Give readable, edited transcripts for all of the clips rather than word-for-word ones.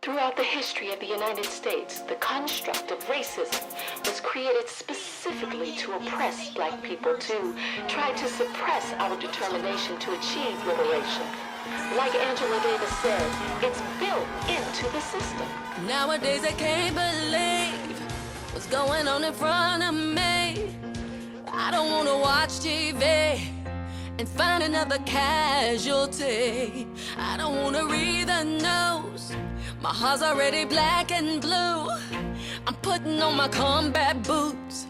Throughout the history of the United States, the construct of racism was created specifically to oppress black people, to try to suppress our determination to achieve liberation. Like Angela Davis said, it's built into the system. Nowadays I can't believe what's going on in front of me. I don't want to watch TV and find another casualty. I don't want to read the news. My heart's already black and blue. I'm putting on my combat boots,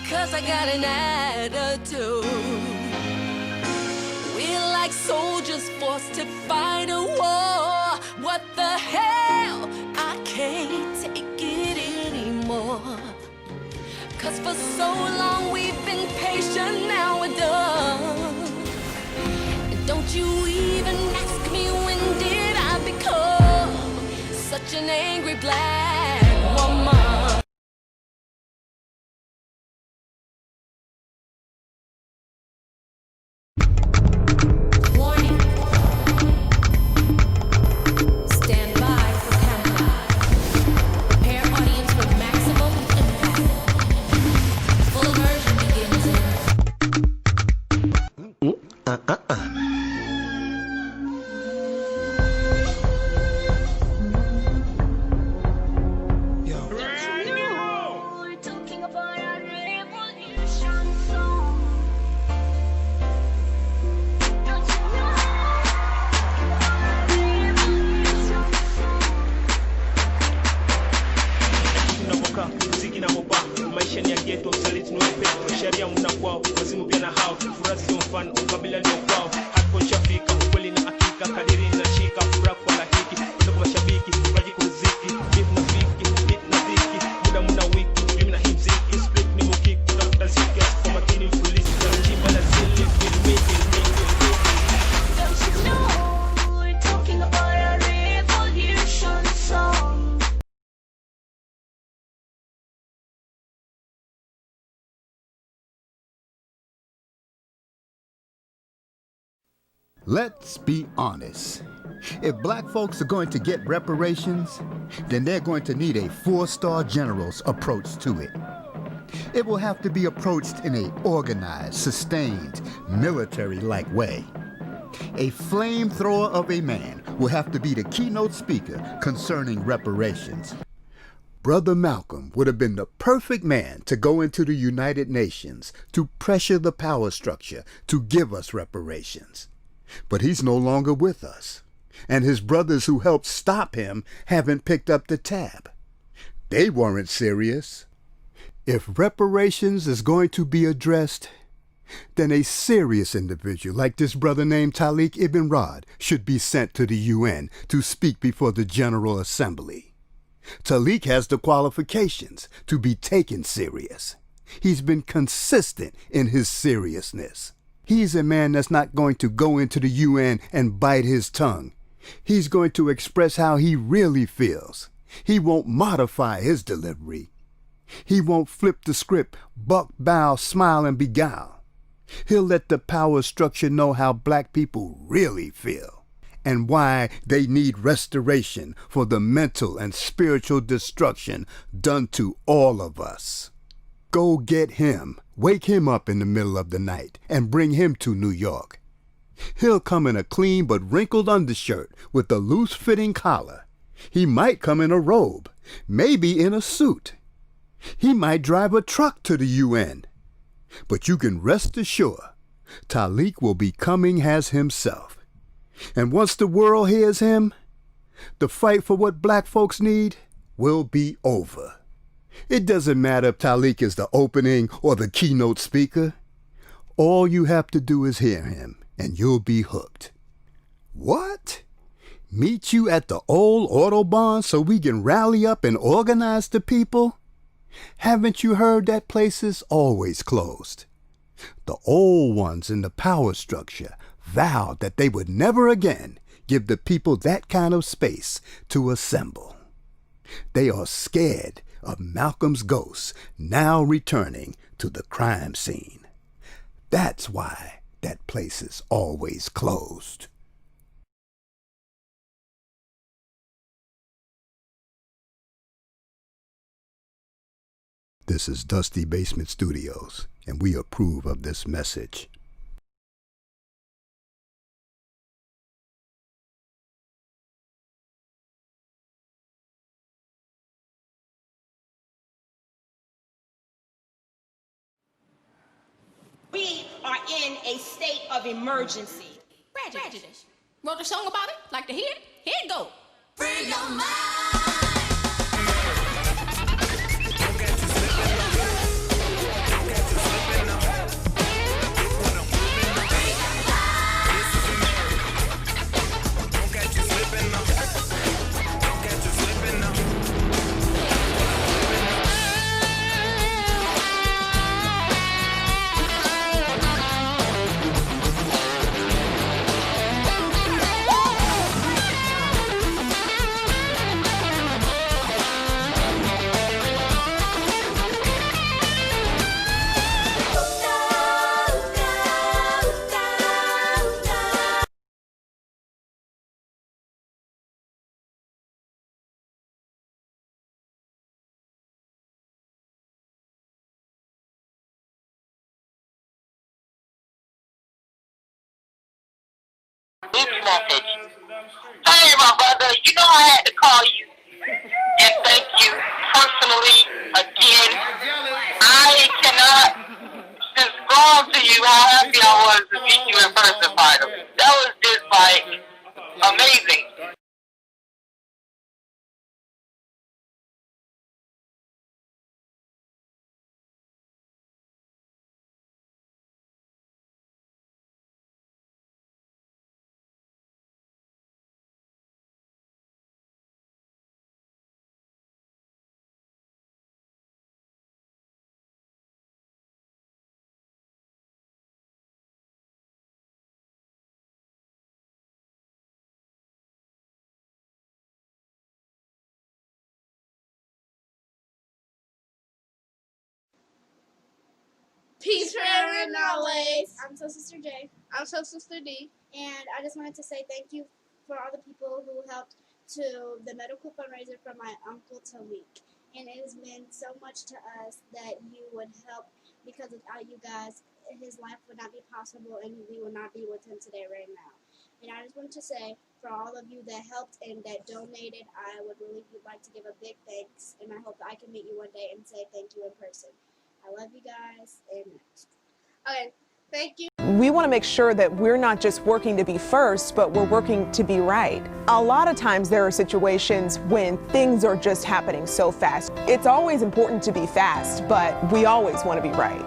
'cause I got an attitude. We're like soldiers forced to fight a war. What the hell? I can't take it anymore. 'Cause for so long we've been patient, now we're done. And don't you even ask me when did I become such an angry black woman. Warning. Stand by for countdown. Prepare audience for maximum impact. Full immersion begins in. We're talking about a revolution song. Don't you know? Revolution Tunapokaa muziki na mopa, maisha ni ya ghetto, usaliti ni wepe, sheria mna kwao, wazimu pia na hao, furaha sio mfano, ukabila ndio kwao, hardcore shafika, ukweli na hakika, kadiri na shika, furaha kwa lahiki, ndio mashabiki, maji kuziki, beat na fiki, beat na dhiki, muda mna wiki, mimi na hip ziki, split ni muki, kutafuta ziki, kwa makini polisi, na jimba la zili, Don't you know? We're talking about a revolution song. Let's be honest. If black folks are going to get reparations, then they're going to need a 4-star general's approach to it. It will have to be approached in an organized, sustained, military-like way. A flamethrower of a man will have to be the keynote speaker concerning reparations. Brother Malcolm would have been the perfect man to go into the United Nations to pressure the power structure to give us reparations. But he's no longer with us, and his brothers who helped stop him haven't picked up the tab. They weren't serious. If reparations is going to be addressed, then a serious individual like this brother named Taalik Ibn'rad should be sent to the UN to speak before the General Assembly. Taalik has the qualifications to be taken serious. He's been consistent in his seriousness. He's a man that's not going to go into the UN and bite his tongue. He's going to express how he really feels. He won't modify his delivery. He won't flip the script, buck, bow, smile, and beguile. He'll let the power structure know how black people really feel and why they need restoration for the mental and spiritual destruction done to all of us. Go get him, wake him up in the middle of the night, and bring him to New York. He'll come in a clean but wrinkled undershirt with a loose-fitting collar. He might come in a robe, maybe in a suit. He might drive a truck to the UN. But you can rest assured, Taalik will be coming as himself. And once the world hears him, the fight for what black folks need will be over. It doesn't matter if Taalik is the opening or the keynote speaker. All you have to do is hear him, and you'll be hooked. What? Meet you at the old Autobahn so we can rally up and organize the people? Haven't you heard that place is always closed? The old ones in the power structure vowed that they would never again give the people that kind of space to assemble. They are scared of Malcolm's ghost now returning to the crime scene. That's why that place is always closed. This is Dusty Basement Studios, and we approve of this message. We are in a state of emergency. Prejudice. Wrote a song about it? Like to hear it? Here it go. Free your mind. This message. Hey, my brother, you know I had to call you and thank you personally again. I cannot describe to you how happy I was to meet you in person finally. That was just like amazing. Peace, prayer, and knowledge. I'm Soul Sister J. I'm Soul Sister D. And I just wanted to say thank you for all the people who helped to the medical fundraiser for my uncle Taalik. And it has meant so much to us that you would help, because without you guys, his life would not be possible and we would not be with him today right now. And I just wanted to say, for all of you that helped and that donated, I would really like to give a big thanks. And I hope that I can meet you one day and say thank you in person. I love you guys, and okay, thank you. We want to make sure that we're not just working to be first, but we're working to be right. A lot of times there are situations when things are just happening so fast. It's always important to be fast, but we always want to be right.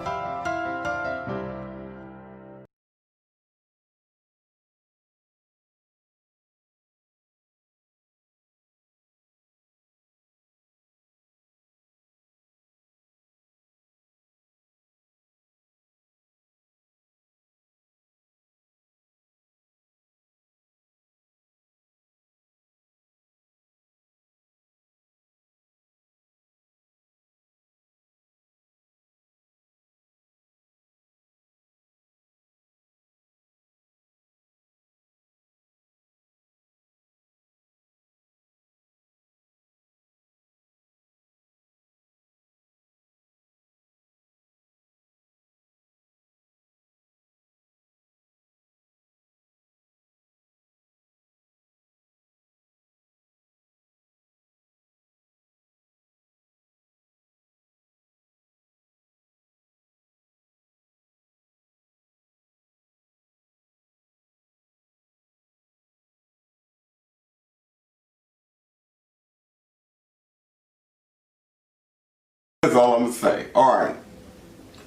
That's all I'm gonna say. Alright.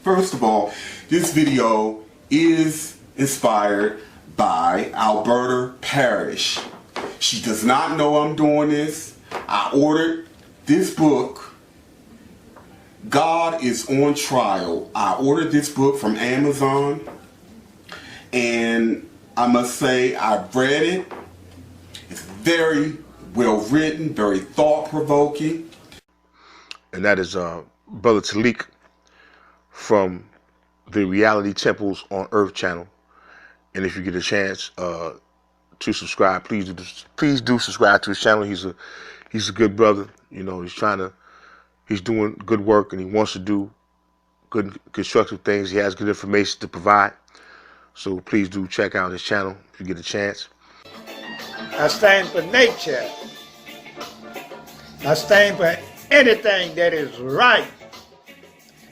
First of all, this video is inspired by Alberta Parrish. She does not know I'm doing this. I ordered this book, God is on Trial. I ordered this book from Amazon, and I must say I've read it. It's very well written, very thought-provoking. And that is Brother Taalik from the Reality Temples on Earth channel. And if you get a chance to subscribe, please do subscribe to his channel. He's a good brother. You know, he's trying He's doing good work and he wants to do good constructive things. He has good information to provide. So please do check out his channel if you get a chance. I stand for nature. I stand for anything that is right.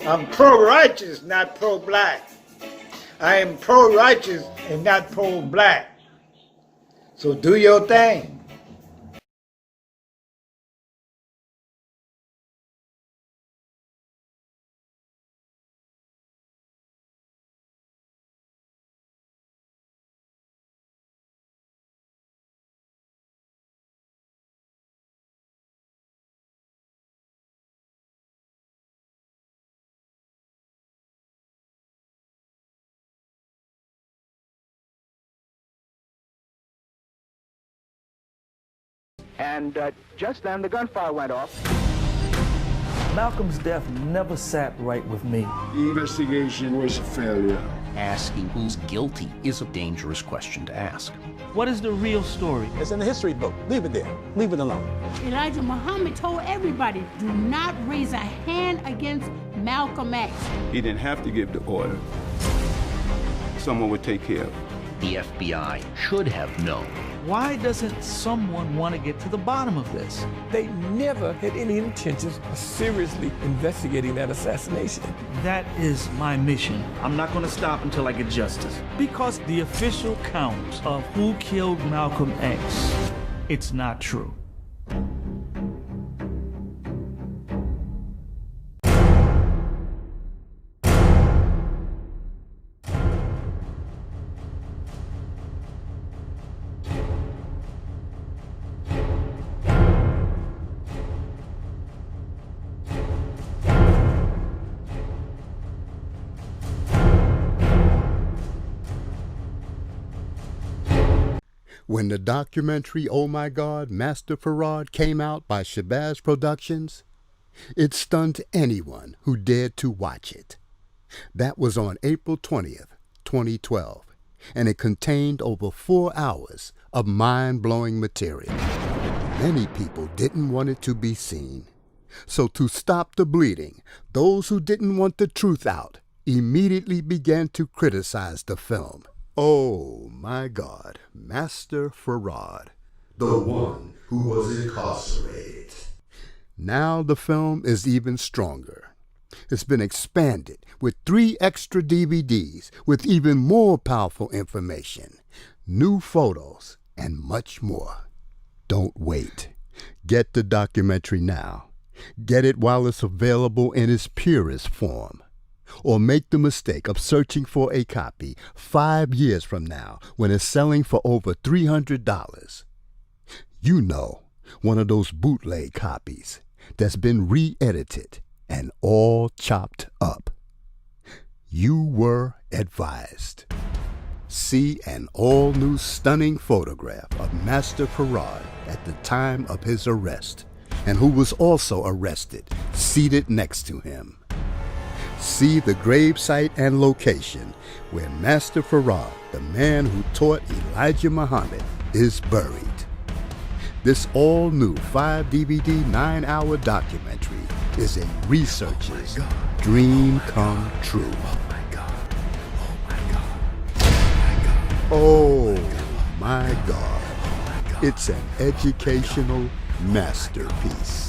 I'm pro-righteous, not pro-black. I am pro-righteous and not pro-black. So do your thing. And just then the gunfire went off. Malcolm's death never sat right with me. The investigation was a failure. Asking who's guilty is a dangerous question to ask. What is the real story? It's in the history book. Leave it there. Leave it alone. Elijah Muhammad told everybody, do not raise a hand against Malcolm X. He didn't have to give the order. Someone would take care of it. The FBI should have known. Why doesn't someone want to get to the bottom of this? They never had any intentions of seriously investigating that assassination. That is my mission. I'm not going to stop until I get justice. Because the official count of who killed Malcolm X, it's not true. When the documentary Oh My God, Master Farad came out by Shabazz Productions, it stunned anyone who dared to watch it. That was on April 20th, 2012, and it contained over 4 hours of mind-blowing material. Many people didn't want it to be seen. So to stop the bleeding, those who didn't want the truth out immediately began to criticize the film. Oh my God, Master Farad, the one who was incarcerated. Now the film is even stronger. It's been expanded with 3 extra DVDs with even more powerful information, new photos, and much more. Don't wait. Get the documentary now. Get it while it's available in its purest form. Or make the mistake of searching for a copy 5 years from now when it's selling for over $300. You know, one of those bootleg copies that's been re-edited and all chopped up. You were advised. See an all-new stunning photograph of Master Farad at the time of his arrest, and who was also arrested, seated next to him. See the gravesite and location where Master Farad, the man who taught Elijah Muhammad, is buried. This all-new 5-DVD 9-hour documentary is a researcher's dream come true. Oh my God. It's an educational masterpiece.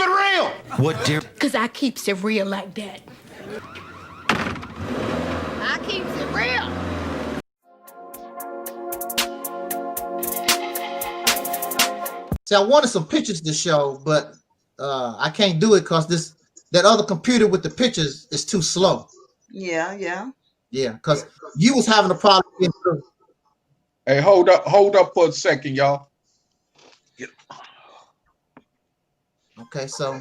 it real. What dear? Because I keeps it real like that. I keeps it real. See, I wanted some pictures to show, but I can't do it because that other computer with the pictures is too slow. Yeah. Yeah, because you was having a problem getting through. Hey, hold up for a second, y'all. Okay, so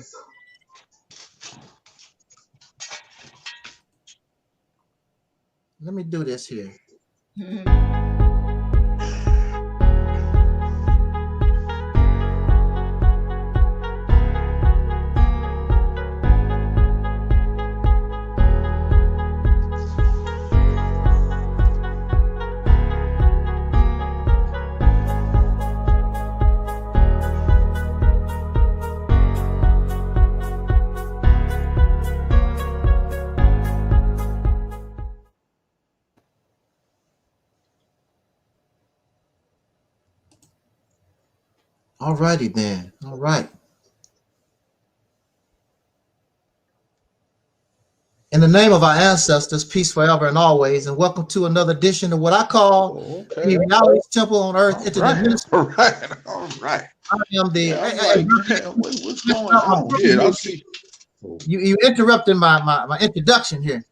let me do this here. All righty then. All right. In the name of our ancestors, peace forever and always, and welcome to another edition of what I call the Reality Temple on Earth. All right. I am the. What's going on here? I see. You interrupted my introduction here.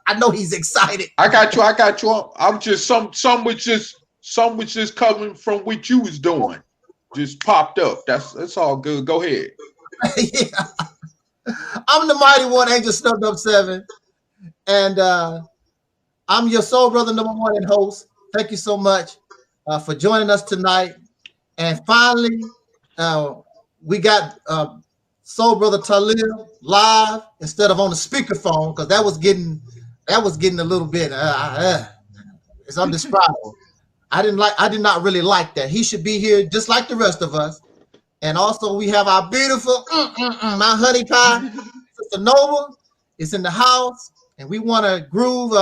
I know he's excited. I got you. I'm just some was just coming from what you was doing. Just popped up. That's all good. Go ahead. Yeah. I'm the mighty one, Angel Snubbed Up 7, and I'm your soul brother #1 and host. Thank you so much for joining us tonight. And finally, we got soul brother Taalik live instead of on the speakerphone, because that was getting a little bit it's undescribable. I did not really like that. He should be here just like the rest of us. And also we have our beautiful my honey pie Sister Nova is in the house, and we want to groove.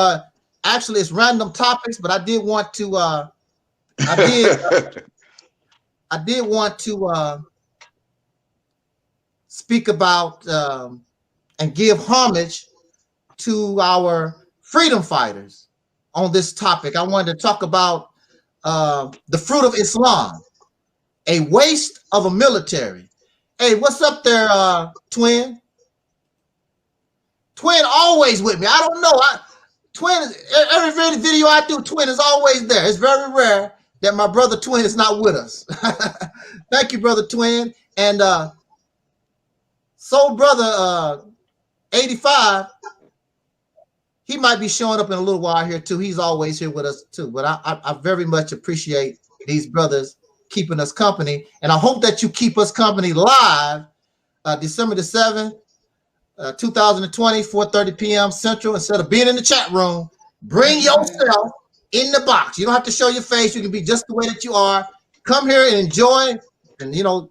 Actually, it's random topics, but I did want to speak about and give homage to our freedom fighters on this topic. I wanted to talk about the fruit of Islam, a waste of a military. Hey, what's up there, Twin? Twin always with me. I don't know. Twin, every video I do, Twin is always there. It's very rare that my brother Twin is not with us. Thank you, brother Twin. And soul brother 85, he might be showing up in a little while here too. He's always here with us too. But I very much appreciate these brothers keeping us company. And I hope that you keep us company live December the 7th, 2020, 4:30 p.m. Central. Instead of being in the chat room, bring yourself in the box. You don't have to show your face. You can be just the way that you are. Come here and enjoy. And, you know,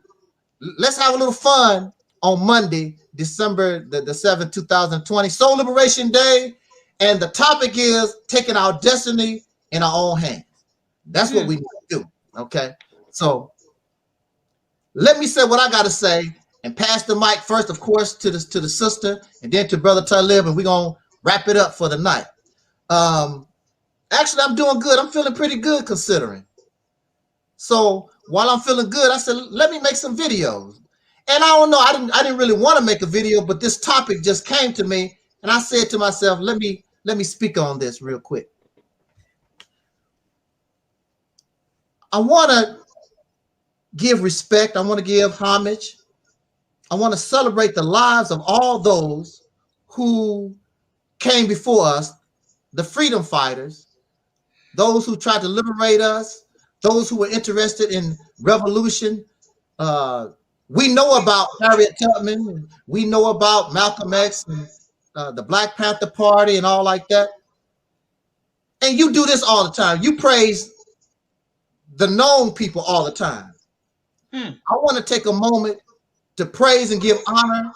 let's have a little fun on Monday, December the 7th, 2020, Soul Liberation Day. And the topic is taking our destiny in our own hands. That's what we need to do. Okay. So let me say what I got to say and pass the mic first, of course, to the sister, and then to brother Talib, and we're going to wrap it up for the night. Actually, I'm doing good. I'm feeling pretty good considering. So while I'm feeling good, I said, let me make some videos. And I don't know, I didn't really want to make a video, but this topic just came to me, and I said to myself, let me speak on this real quick. I want to give respect. I want to give homage. I want to celebrate the lives of all those who came before us, the freedom fighters, those who tried to liberate us, those who were interested in revolution. We know about Harriet Tubman. We know about Malcolm X and the Black Panther Party and all like that. And you do this all the time. You praise the known people all the time. I want to take a moment to praise and give honor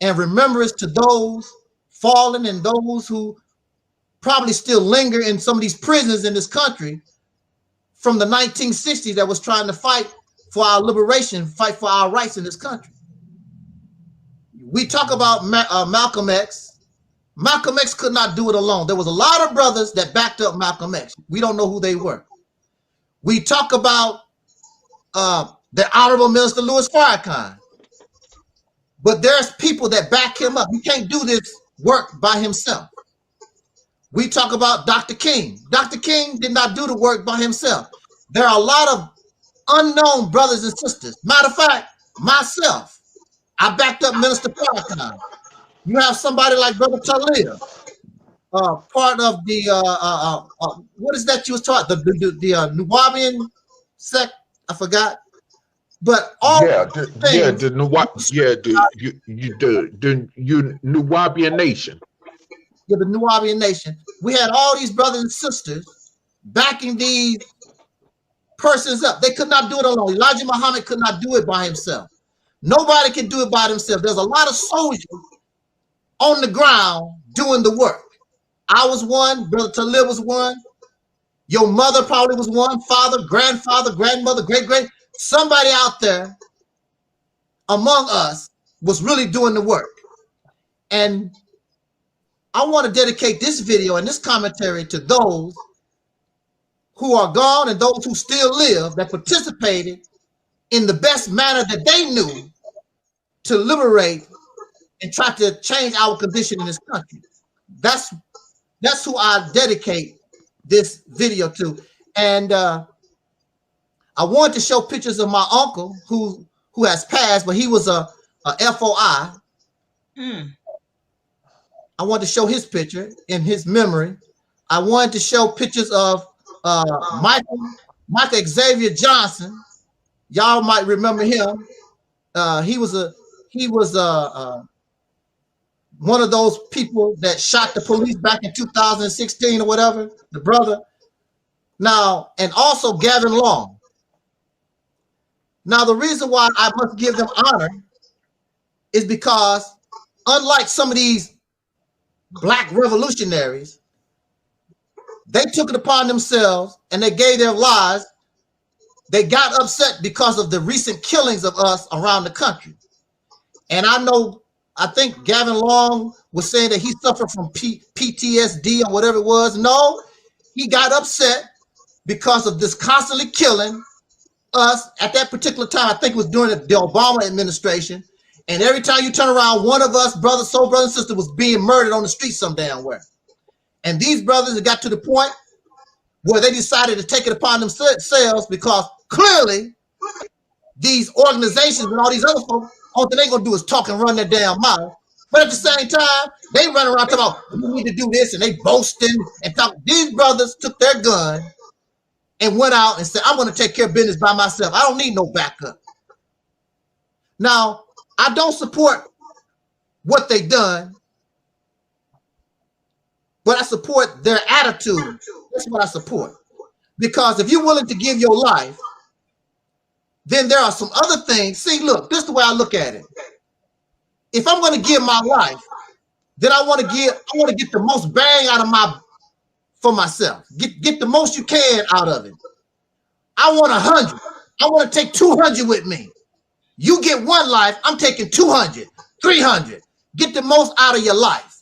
and remembrance to those fallen and those who probably still linger in some of these prisons in this country from the 1960s that was trying to fight for our liberation, fight for our rights in this country. We talk about Malcolm X. Malcolm X could not do it alone. There was a lot of brothers that backed up Malcolm X. We don't know who they were. We talk about the Honorable Minister Louis Farrakhan. But there's people that back him up. He can't do this work by himself. We talk about Dr. King. Dr. King did not do the work by himself. There are a lot of unknown brothers and sisters. Matter of fact, myself, I backed up Minister Farrakhan. You have somebody like Brother Taalik, part of the what is that you was taught? The Nubian sect. I forgot. But all the Nubian nation. Yeah, the Nubian nation. We had all these brothers and sisters backing these persons up. They could not do it alone. Elijah Muhammad could not do it by himself. Nobody can do it by themselves. There's a lot of soldiers on the ground doing the work. I was one, Brother Taalik was one, your mother probably was one, father, grandfather, grandmother, great-great. Somebody out there among us was really doing the work. And I want to dedicate this video and this commentary to those who are gone and those who still live that participated in the best manner that they knew to liberate and try to change our condition in this country. That's who I dedicate this video to. And I wanted to show pictures of my uncle who has passed, but he was a FOI. I wanted to show his picture in his memory. I wanted to show pictures of Micah Xavier Johnson. Y'all might remember him. He was one of those people that shot the police back in 2016 or whatever, the brother. Now, and also Gavin Long. Now, the reason why I must give them honor is because unlike some of these black revolutionaries, they took it upon themselves and they gave their lives. They got upset because of the recent killings of us around the country. And I think Gavin Long was saying that he suffered from PTSD or whatever it was. No, he got upset because of this constantly killing us at that particular time. I think it was during the Obama administration. And every time you turn around, one of us, soul brother and sister, was being murdered on the street some damn where. And these brothers have got to the point where they decided to take it upon themselves because clearly these organizations and all these other folks, all they're going to do is talk and run their damn mouth. But at the same time, they run around talking about, we need to do this, and they boasting and talk. These brothers took their gun and went out and said, I'm going to take care of business by myself. I don't need no backup. Now, I don't support what they done, but I support their attitude. That's what I support. Because if you're willing to give your life, then there are some other things. See, look, this is the way I look at it. If I'm going to give my life, then I want to get the most bang out of for myself. Get the most you can out of it. I want 100. I want to take 200 with me. You get one life, I'm taking 200, 300. Get the most out of your life.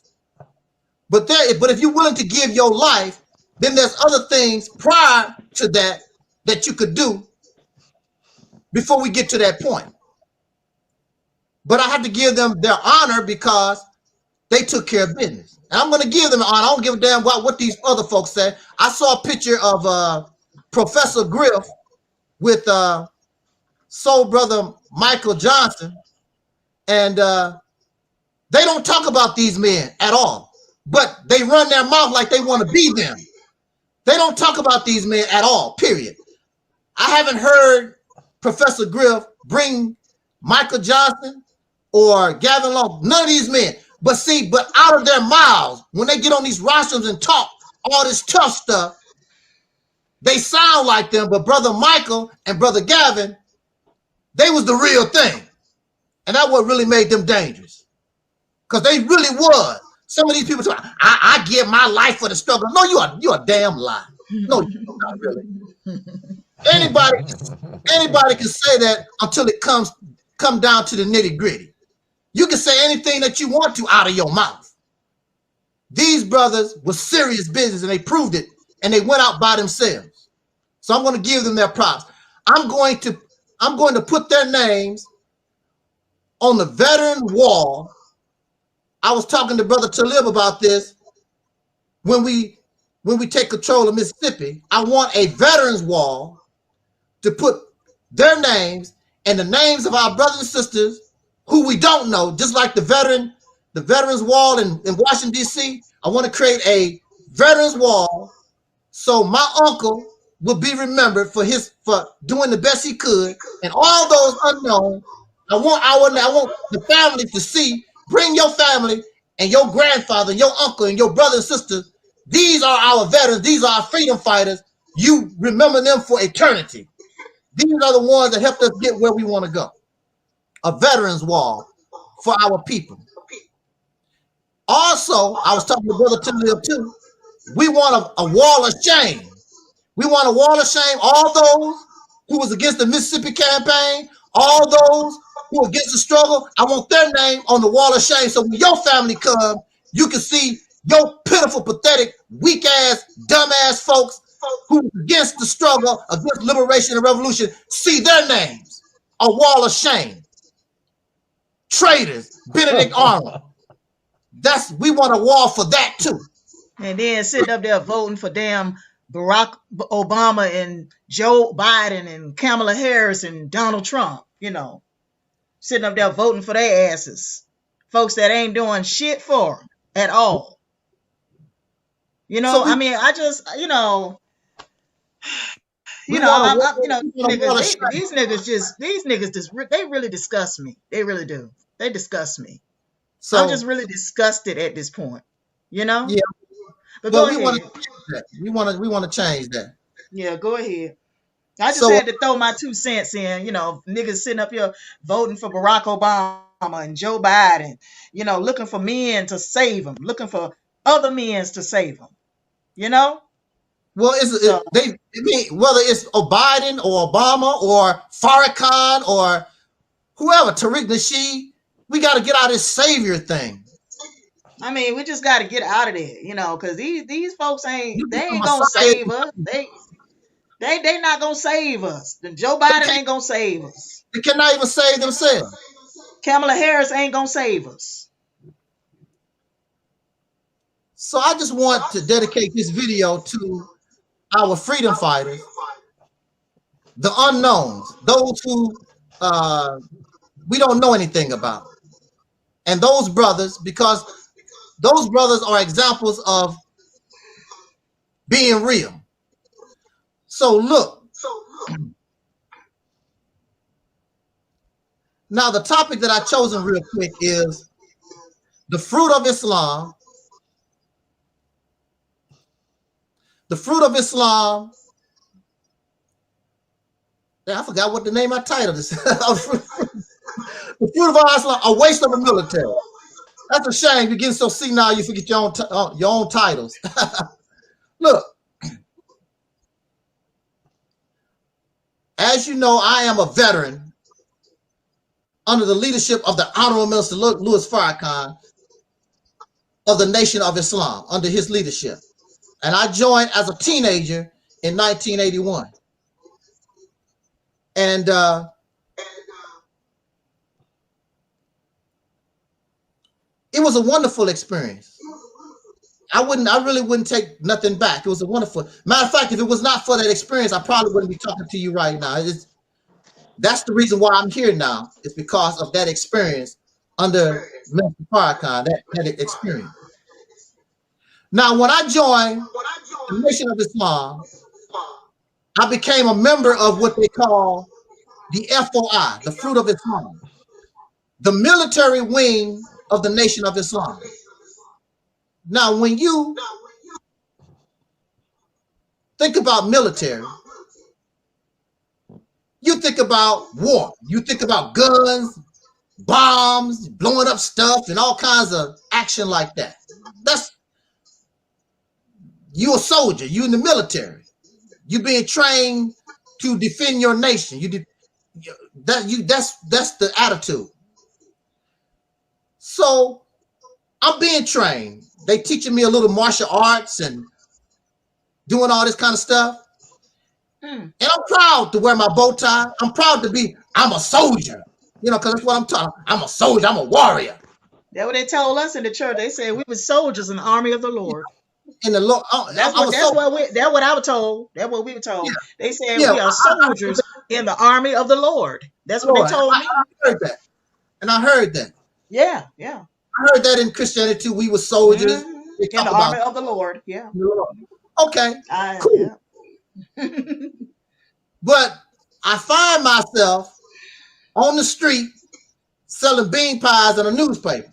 But if you're willing to give your life, then there's other things prior to that you could do before we get to that point. But I have to give them their honor because they took care of business. And I'm going to give them honor. I don't give a damn about what these other folks say. I saw a picture of Professor Griff with soul brother Michael Johnson, and they don't talk about these men at all, but they run their mouth like they want to be them. They don't talk about these men at all, period. I haven't heard Professor Griff bring Michael Johnson or Gavin Long, none of these men. But out of their mouths, when they get on these rostrums and talk all this tough stuff, they sound like them. But Brother Michael and Brother Gavin, they was the real thing. And that's what really made them dangerous. Because they really was. Some of these people say, I give my life for the struggle. No, you're a damn lie. No, you're not really. Anybody can say that until it come down to the nitty gritty. You can say anything that you want to out of your mouth. These brothers were serious business and they proved it, and they went out by themselves. So I'm going to give them their props. I'm going to put their names on the veteran wall. I was talking to Brother Talib about this. When we take control of Mississippi, I want a veterans wall to put their names and the names of our brothers and sisters who we don't know, just like the veterans wall in Washington, D.C. I want to create a veterans wall so my uncle will be remembered for doing the best he could, and all those unknown. I want the family to see. Bring your family and your grandfather, your uncle, and your brother and sister. These are our veterans. These are our freedom fighters. You remember them for eternity. These are the ones that helped us get where we want to go. A veterans wall for our people. Also, I was talking to Brother Talib too. We want a wall of shame. We want a wall of shame. All those who was against the Mississippi campaign, all those who against the struggle, I want their name on the wall of shame. So when your family come, you can see your pitiful, pathetic, weak-ass, dumb-ass folks who against the struggle, against liberation and revolution, see their names. A wall of shame. Traitors, Benedict Arnold. We want a wall for that too. And then sitting up there voting for damn Barack Obama and Joe Biden and Kamala Harris and Donald Trump, sitting up there voting for their asses. Folks that ain't doing shit for them at all. These niggas just they really disgust me. They really do. They disgust me. So I'm just really disgusted at this point. Yeah. But go ahead. We want to change that. Yeah, go ahead. I just had to throw my 2 cents in. Niggas sitting up here voting for Barack Obama and Joe Biden. Looking for men to save them, looking for other men to save them. Well, whether it's Biden or Obama or Farrakhan or whoever, Tariq Nasheed, we got to get out of this savior thing. I mean, we just got to get out of there, because these folks ain't gonna save us. They not gonna save us. Joe Biden ain't gonna save us. They cannot even save themselves. Kamala Harris ain't gonna save us. So I just want to dedicate this video to our freedom fighters, the unknowns, those who we don't know anything about, and those brothers, because those brothers are examples of being real. So look, now the topic that I chosen real quick is the fruit of Islam. The fruit of Islam. I forgot what the name of my title is. The fruit of Islam, a waste of the military. That's a shame. You're getting so senile, you forget your own titles. Look, as you know, I am a veteran under the leadership of the Honorable Minister Louis Farrakhan of the Nation of Islam, under his leadership. And I joined as a teenager in 1981. And it was a wonderful experience. I really wouldn't take nothing back. It was a wonderful. Matter of fact, if it was not for that experience, I probably wouldn't be talking to you right now. That's the reason why I'm here now. It's because of that experience under Minister Farrakhan, that experience. Now, when I joined the Nation of Islam, I became a member of what they call the FOI, the Fruit of Islam, the military wing of the Nation of Islam. Now, when you think about military, you think about war. You think about guns, bombs, blowing up stuff, and all kinds of action like that. You a soldier. You in the military. You being trained to defend your nation. That's the attitude. So I'm being trained. They teaching me a little martial arts and doing all this kind of stuff. And I'm proud to wear my bow tie. I'm proud to be, I'm a soldier. You know, because that's what I'm talking. I'm a soldier, I'm a warrior. That's what they told us in the church. They said we were soldiers in the army of the Lord. In the Lord, that's what I was told. That's what we were told. They said we are soldiers in the army of the Lord. That's what they told me. I heard that. And I heard that. Yeah. I heard that in Christianity too. We were soldiers in the army of the Lord. Yeah. Okay. Cool. Yeah. But I find myself on the street selling bean pies in a newspaper.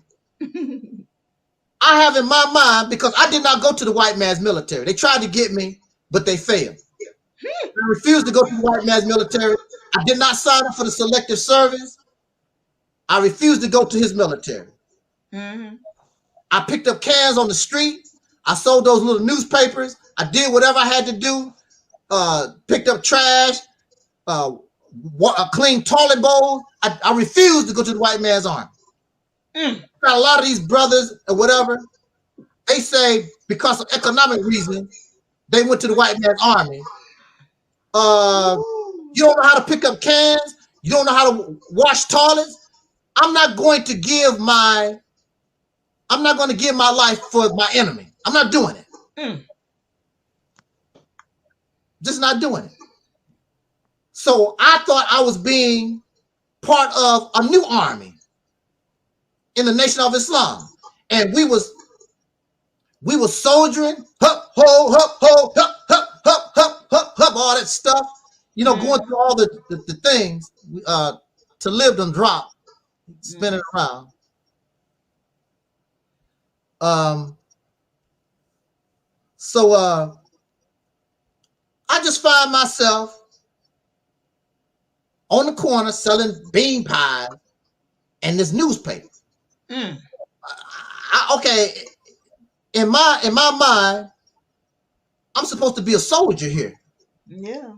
I have in my mind, because I did not go to the white man's military. They tried to get me, but they failed. I refused to go to the white man's military. I did not sign up for the selective service. I refused to go to his military. I picked up cans on the street. I sold those little newspapers. I did whatever I had to do. Picked up trash, cleaned toilet bowls. I refused to go to the white man's army. Got a lot of these brothers or whatever, they say because of economic reasons, they went to the white man's army. You don't know how to pick up cans. You don't know how to wash toilets. I'm not going to give my life for my enemy. I'm not doing it. Just not doing it. So I thought I was being part of a new army in the Nation of Islam, and we was soldiering, hup, ho, hup, ho, hup, hup, hup, hup, hup, hup, all that stuff, you know, going through all the things to live and drop, spinning around. So I just find myself on the corner selling bean pies and this newspaper. Okay, in my mind, I'm supposed to be a soldier here. Yeah.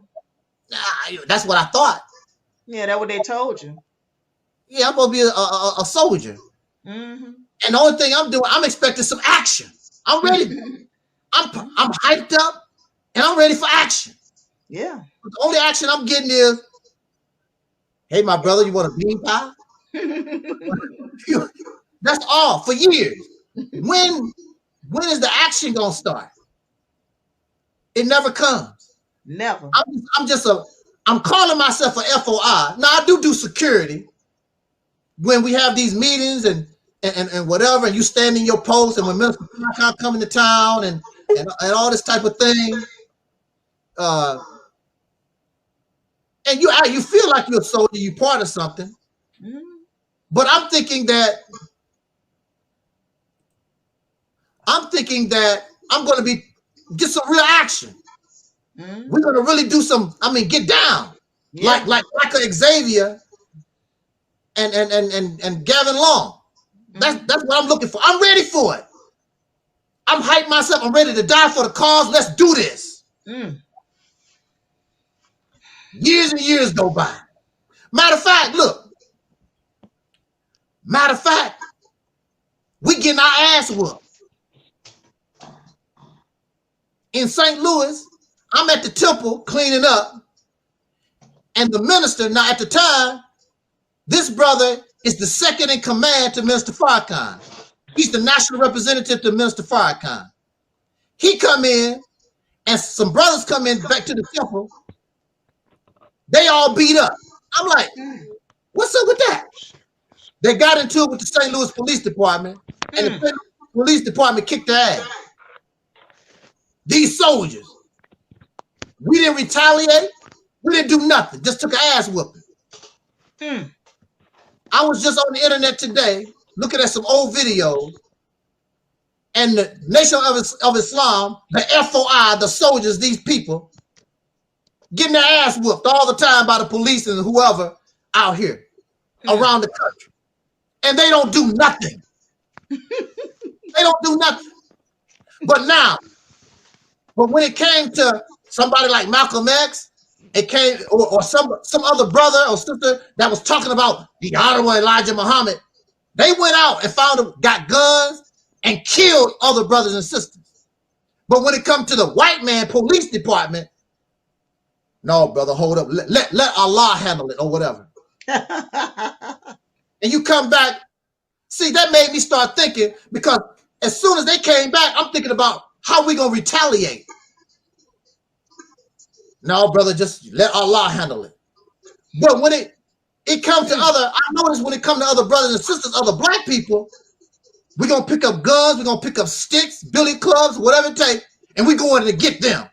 That's what I thought. Yeah, that's what they told you. Yeah, I'm supposed to be a soldier. And the only thing I'm doing, I'm expecting some action. I'm ready. I'm hyped up and I'm ready for action. Yeah. But the only action I'm getting is, hey, my brother, you want a bean pie? That's all for years. When is the action gonna start? It never comes. Never. I'm calling myself a FOI. Now I do security when we have these meetings and whatever, and you stand in your post, and when Minister Micah coming to town and all this type of thing. And you feel like you're a soldier, you're part of something. But I'm thinking that I'm going to get some real action. We're going to really do some. I mean, get down, like Micah, Xavier, and Gavin Long. That's what I'm looking for. I'm ready for it. I'm hyped myself. I'm ready to die for the cause. Let's do this. Years and years go by. Matter of fact, we getting our ass whooped. In St. Louis, I'm at the temple cleaning up, and the minister, now at the time, this brother is the second in command to Minister Farrakhan. He's the national representative to Minister Farrakhan. He come in, and some brothers come in back to the temple. They all beat up. I'm like, what's up with that? They got into it with the St. Louis Police Department, and the St. Louis Police Department kicked their ass. These soldiers, we didn't retaliate. We didn't do nothing. Just took an ass whooping. I was just on the internet today looking at some old videos, and the Nation of Islam, the FOI, the soldiers, these people, getting their ass whooped all the time by the police and whoever out here around the country. And they don't do nothing. They don't do nothing. But when it came to somebody like Malcolm X it came, or some other brother or sister that was talking about the Honorable Elijah Muhammad, they went out and found them, got guns and killed other brothers and sisters. But when it comes to the white man police department, no, brother, hold up. Let Allah handle it or whatever. And you come back. See, that made me start thinking, because as soon as they came back, I'm thinking about how we going to retaliate. No, brother, just let Allah handle it. But when it comes to I notice when it comes to other brothers and sisters, other black people, we're going to pick up guns, we're going to pick up sticks, billy clubs, whatever it takes, and we're going to get them.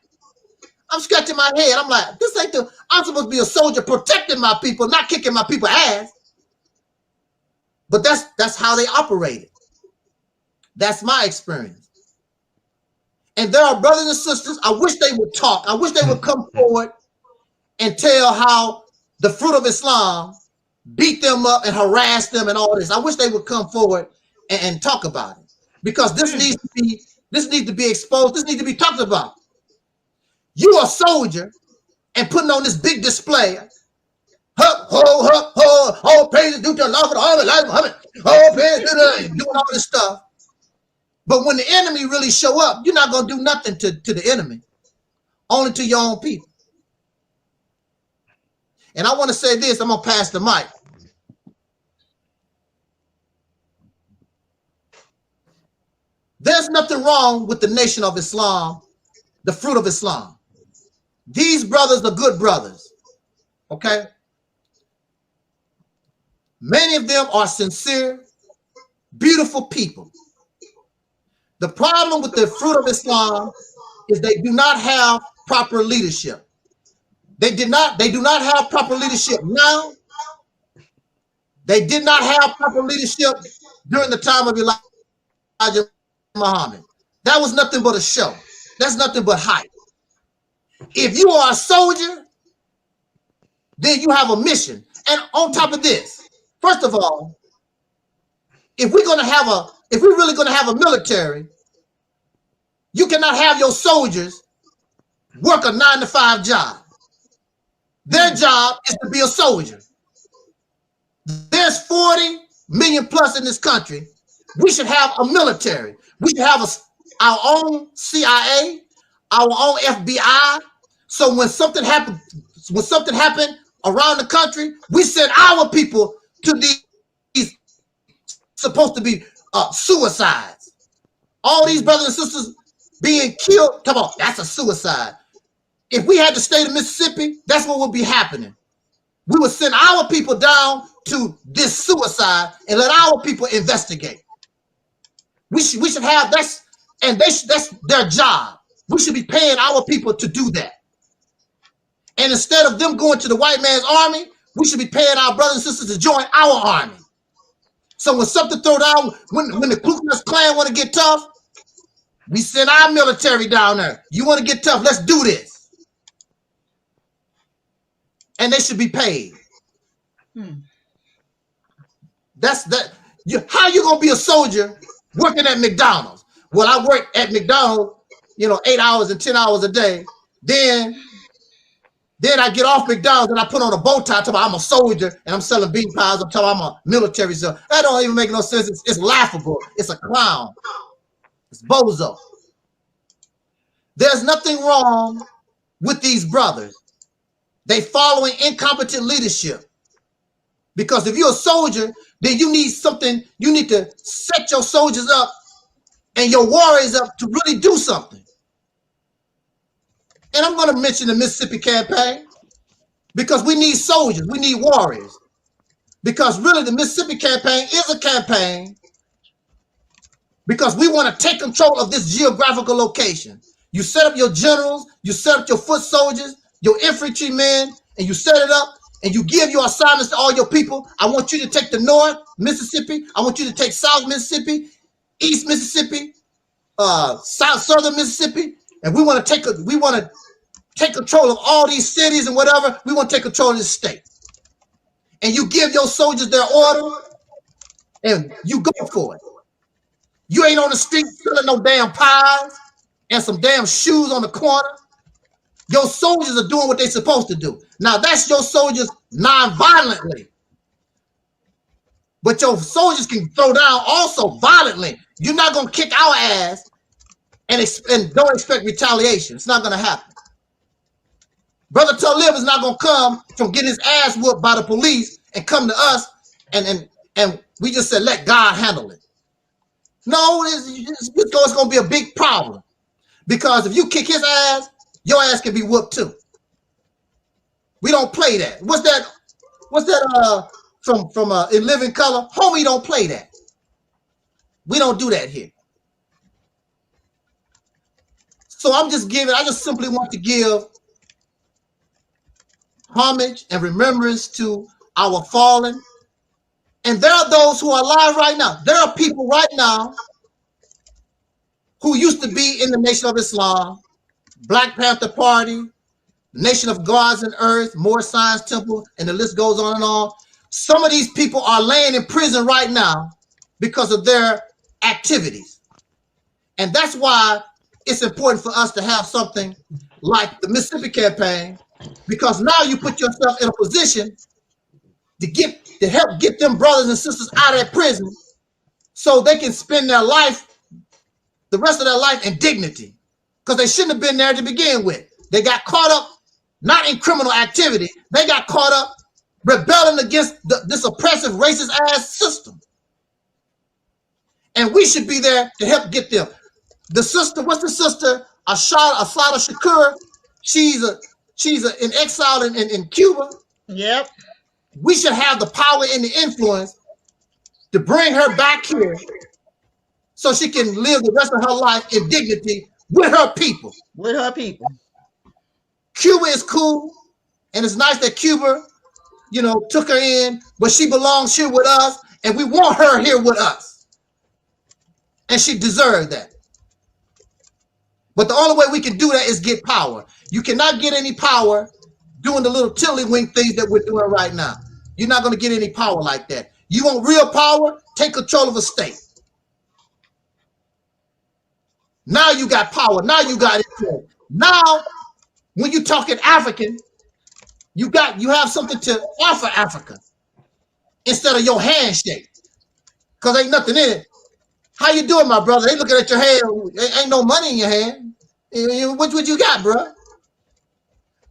I'm scratching my head. I'm like, this ain't I'm supposed to be a soldier protecting my people, not kicking my people ass. But that's how they operated. That's my experience. And there are brothers and sisters, I wish they would talk. I wish they would come forward and tell how the fruit of Islam beat them up and harassed them and all this. I wish they would come forward and talk about it, because this needs to be exposed. This needs to be talked about. You a soldier and putting on this big display. All praise due to Allah for the Honorable Muhammad. All praise doing all this stuff. But when the enemy really show up, you're not going to do nothing to the enemy, only to your own people. And I want to say this, I'm going to pass the mic. There's nothing wrong with the nation of Islam, the fruit of Islam. These brothers are good brothers, okay? Many of them are sincere, beautiful people. The problem with the fruit of Islam is they do not have proper leadership. They do not have proper leadership now. They did not have proper leadership during the time of Elijah Muhammad. That was nothing but a show. That's nothing but hype. If you are a soldier, then you have a mission. And on top of this, first of all, if we're really going to have a military, you cannot have your soldiers work a 9-to-5 job. Their job is to be a soldier. There's 40 million plus in this country. We should have a military. We should have our own CIA, our own FBI. So when something happened around the country, we send our people to these supposed to be suicides. All these brothers and sisters being killed, come on, that's a suicide. If we had the state of Mississippi, that's what would be happening. We would send our people down to this suicide and let our people investigate. We should have that's their job. We should be paying our people to do that. And instead of them going to the white man's army, we should be paying our brothers and sisters to join our army. So when something throw down, when the Ku Klux Klan want to get tough, we send our military down there. You want to get tough? Let's do this. And they should be paid. How you gonna be a soldier working at McDonald's? Well, I work at McDonald's, 8 hours and 10 hours a day. Then I get off McDonald's and I put on a bow tie. I'm a soldier and I'm selling bean pies. I'm a military. So that don't even make no sense. It's laughable. It's a clown. It's bozo. There's nothing wrong with these brothers. They following incompetent leadership. Because if you're a soldier, then you need something. You need to set your soldiers up and your warriors up to really do something. And I'm going to mention the Mississippi campaign because we need soldiers. We need warriors. Because really the Mississippi campaign is a campaign because we want to take control of this geographical location. You set up your generals, you set up your foot soldiers, your infantrymen, and you set it up and you give your assignments to all your people. I want you to take the North Mississippi. I want you to take South Mississippi, East Mississippi, Southern Mississippi. And we want to take control of all these cities and whatever. We want to take control of this state. And you give your soldiers their order and you go for it. You ain't on the street selling no damn pies and some damn shoes on the corner. Your soldiers are doing what they're supposed to do. Now that's your soldiers non-violently. But your soldiers can throw down also violently. You're not going to kick our ass and don't expect retaliation. It's not going to happen. Brother Taalik is not going to come from getting his ass whooped by the police and come to us and we just said, let God handle it. No, it's going to be a big problem. Because if you kick his ass, your ass can be whooped too. We don't play that. What's that from In Living Color? Homie, don't play that. We don't do that here. So I just simply want to give homage and remembrance to our fallen. And there are those who are alive right now. There are people right now who used to be in the Nation of Islam, Black Panther Party, Nation of Gods and Earth, More Science Temple, and the list goes on and on. Some of these people are laying in prison right now because of their activities. And that's why it's important for us to have something like the Mississippi Campaign, because now you put yourself in a position to help get them brothers and sisters out of that prison so they can spend their life, the rest of their life, in dignity. Because they shouldn't have been there to begin with. They got caught up not in criminal activity, they got caught up rebelling against this oppressive, racist ass system. And we should be there to help get them. The sister, what's the sister? Asada Shakur. She's in exile in Cuba. Yep. We should have the power and the influence to bring her back here so she can live the rest of her life in dignity with her people. With her people. Cuba is cool, and it's nice that Cuba, took her in, but she belongs here with us, and we want her here with us. And she deserved that. But the only way we can do that is get power. You cannot get any power doing the little tiddlywink things that we're doing right now. You're not going to get any power like that. You want real power? Take control of a state. Now you got power. Now you got it. Now, when you're talking African, you have something to offer Africa instead of your handshake, because ain't nothing in it. How you doing, my brother? They looking at your hand. Ain't no money in your hand. What you got, bro?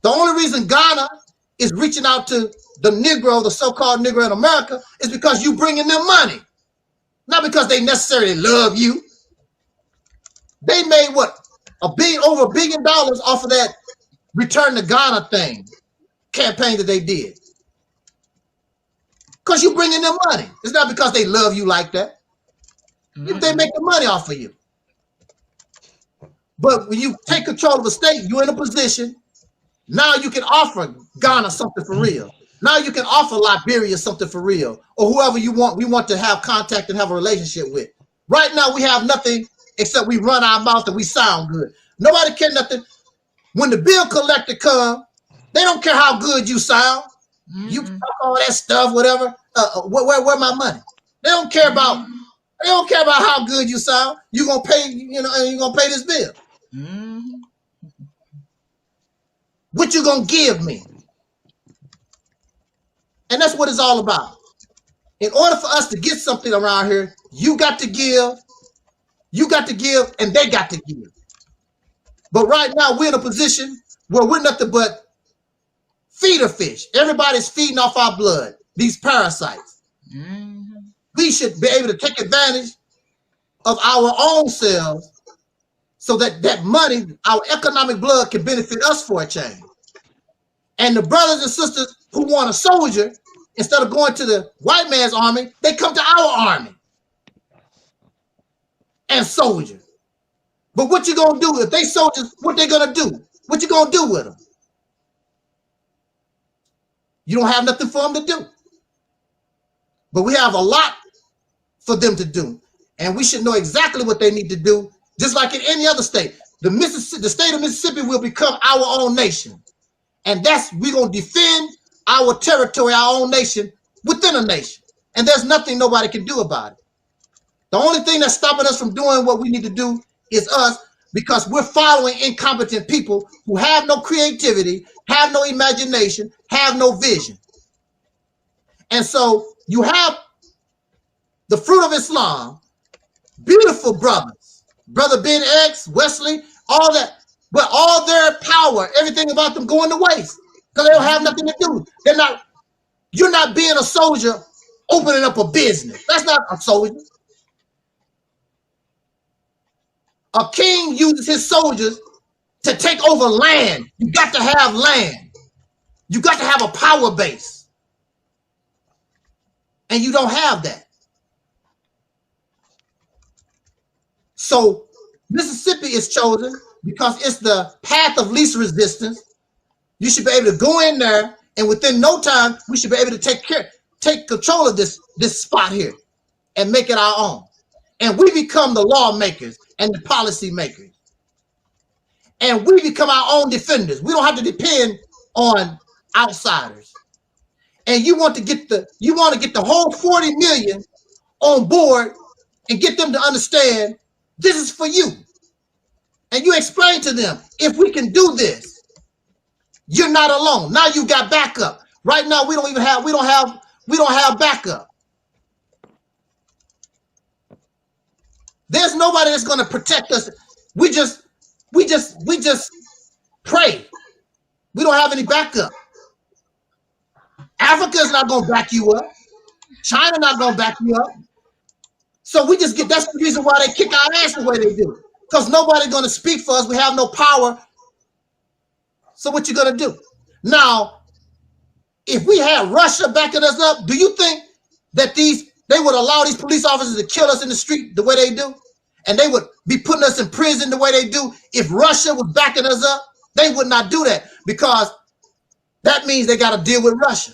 The only reason Ghana is reaching out to the Negro, the so-called Negro in America, is because you bringing them money, not because they necessarily love you. They made what, over $1 billion off of that Return to Ghana campaign that they did. Because you bringing them money. It's not because they love you like that. They make the money off of you. But when you take control of the state, you're in a position. Now you can offer Ghana something for real. Now you can offer Liberia something for real, or whoever we want to have contact and have a relationship with. Right now we have nothing except we run our mouth and we sound good. Nobody care nothing. When the bill collector come, they don't care how good you sound. You talk all that stuff, whatever. Where my money? They don't care about. They don't care about how good you sound. You gonna pay. You're gonna pay this bill. What you gonna give me? And that's what it's all about. In order for us to get something around here, you got to give, and they got to give. But right now, we're in a position where we're nothing but feeder fish. Everybody's feeding off our blood, these parasites. We should be able to take advantage of our own selves so that money, our economic blood, can benefit us for a change. And the brothers and sisters who want a soldier, instead of going to the white man's army, they come to our army and soldier. But what you gonna do if they soldiers? What they gonna do? What you gonna do with them? You don't have nothing for them to do. But we have a lot for them to do, and we should know exactly what they need to do. Just like in any other state, the state of Mississippi will become our own nation, and we're gonna defend our territory, our own nation within a nation, and there's nothing nobody can do about it. The only thing that's stopping us from doing what we need to do is us, because we're following incompetent people who have no creativity, have no imagination, have no vision. And so you have the fruit of Islam, beautiful brothers, Brother Ben X, Wesley, all that, but all their power, everything about them going to waste because they don't have nothing to do. You're not being a soldier opening up a business. That's not a soldier. A king uses his soldiers to take over land. You got to have land. You got to have a power base. And you don't have that. So Mississippi is chosen because it's the path of least resistance. You should be able to go in there, and within no time, we should be able to take control of this spot here and make it our own. And we become the lawmakers and the policy makers. And we become our own defenders. We don't have to depend on outsiders. And you want to get the whole 40 million on board and get them to understand this is for you. And you explain to them, if we can do this, you're not alone. Now you got backup. Right now we don't have backup. There's nobody that's going to protect us. We just pray. We don't have any backup. Africa's not going to back you up. China not going to back you up. So we just that's the reason why they kick our ass the way they do. Because nobody's going to speak for us. We have no power. So what you going to do? Now, if we had Russia backing us up, do you think that they would allow these police officers to kill us in the street the way they do? And they would be putting us in prison the way they do? If Russia was backing us up, they would not do that, because that means they got to deal with Russia.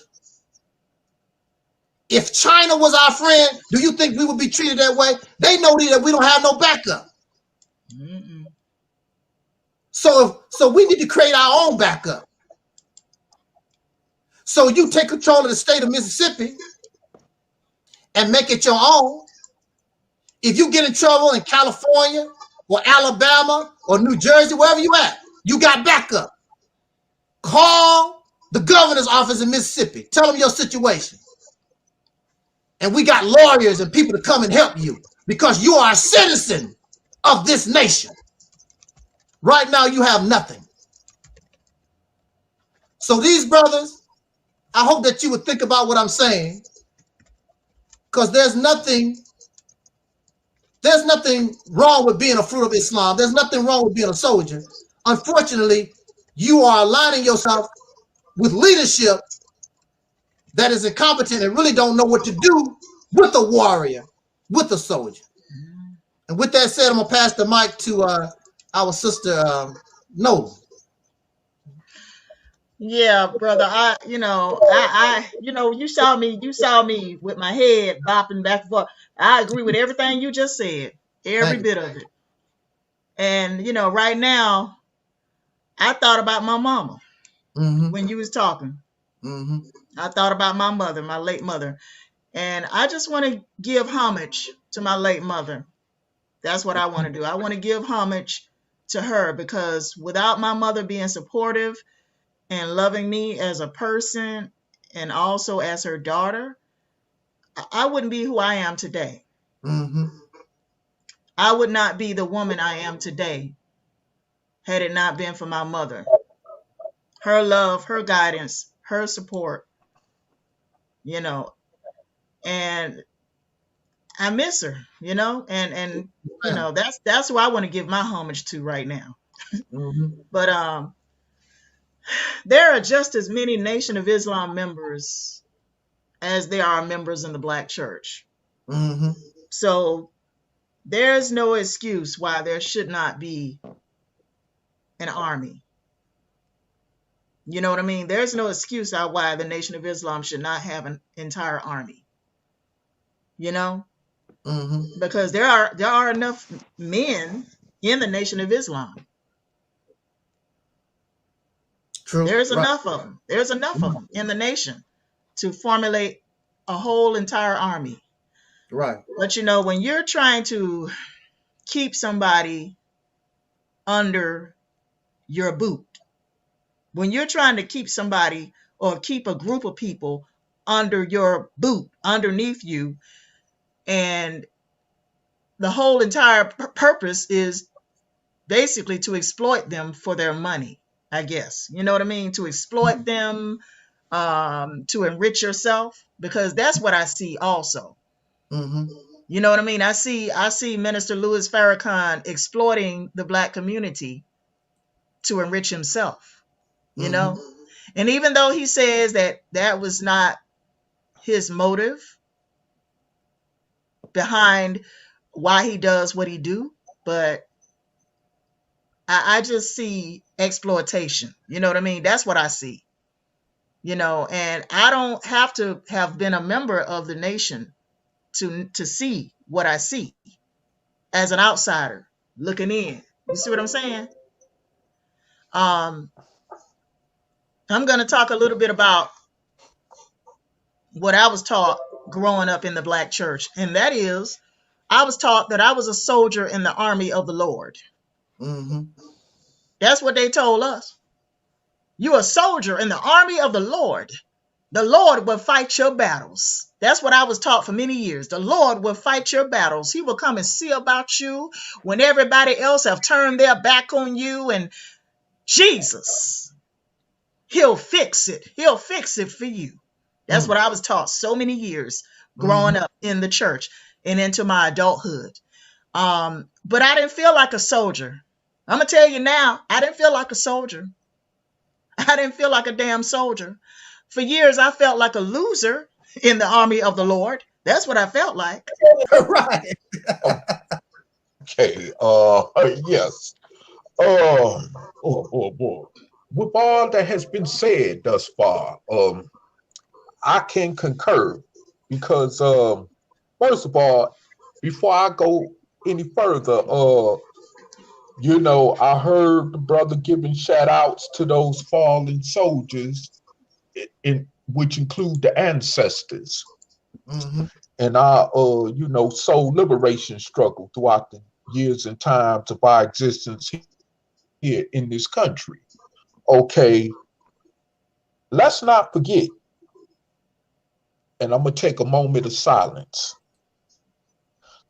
If China was our friend, do you think we would be treated that way? They know that we don't have no backup. So we need to create our own backup. So you take control of the state of Mississippi and make it your own. If you get in trouble in California or Alabama or New Jersey, wherever you at, you got backup. Call the governor's office in Mississippi. Tell them your situation. And we got lawyers and people to come and help you, because you are a citizen of this nation. Right now, you have nothing. So these brothers, I hope that you would think about what I'm saying, because there's nothing wrong with being a fruit of Islam. There's nothing wrong with being a soldier. Unfortunately, you are aligning yourself with leadership that is incompetent and really don't know what to do with a warrior, with a soldier. And with that said, I'm gonna pass the mic to our sister No. Yeah, brother. You saw me with my head bopping back and forth. I agree with everything you just said, every bit of it. And right now, I thought about my mama when you was talking. I thought about my mother, my late mother, and I just want to give homage to my late mother. That's what I want to do. I want to give homage to her, because without my mother being supportive and loving me as a person and also as her daughter, I wouldn't be who I am today. I would not be the woman I am today had it not been for my mother. Her love, her guidance, her support, and I miss her, and that's who I want to give my homage to right now. But there are just as many Nation of Islam members as there are members in the Black church. So there's no excuse why there should not be an army. You know what I mean? There's no excuse why the Nation of Islam should not have an entire army. Because there are enough men in the Nation of Islam. True. There's enough of them. There's enough of them in the nation to formulate a whole entire army. Right. But when you're trying to keep somebody under your boot. When you're trying to keep somebody or keep a group of people under your boot, underneath you, and the whole entire purpose is basically to exploit them for their money, I guess. You know what I mean? To exploit them, to enrich yourself, because that's what I see also. You know what I mean? I see Minister Louis Farrakhan exploiting the Black community to enrich himself, you know? And even though he says that that was not his motive behind why he does what he do, but I just see exploitation. You know what I mean? That's what I see. You know, and I don't have to have been a member of the nation to see what I see as an outsider looking in. You see what I'm saying? I'm going to talk a little bit about what I was taught growing up in the Black church, and that is, I was taught that I was a soldier in the army of the Lord. That's what they told us. You're a soldier in the army of the Lord. The Lord will fight your battles. That's what I was taught for many years. The Lord will fight your battles. He will come and see about you when everybody else have turned their back on you. And Jesus, he'll fix it. He'll fix it for you. That's what I was taught so many years growing up in the church and into my adulthood. But I didn't feel like a soldier. I'm going to tell you now, I didn't feel like a soldier. I didn't feel like a damn soldier. For years, I felt like a loser in the army of the Lord. That's what I felt like. Right. Okay. Yes. Oh boy. With all that has been said thus far, I can concur because, first of all, before I go any further, you know, I heard the brother giving shout outs to those fallen soldiers, which include the ancestors. And our, you know, soul liberation struggle throughout the years and times of our existence here in this country. Okay, let's not forget, and I'm going to take a moment of silence.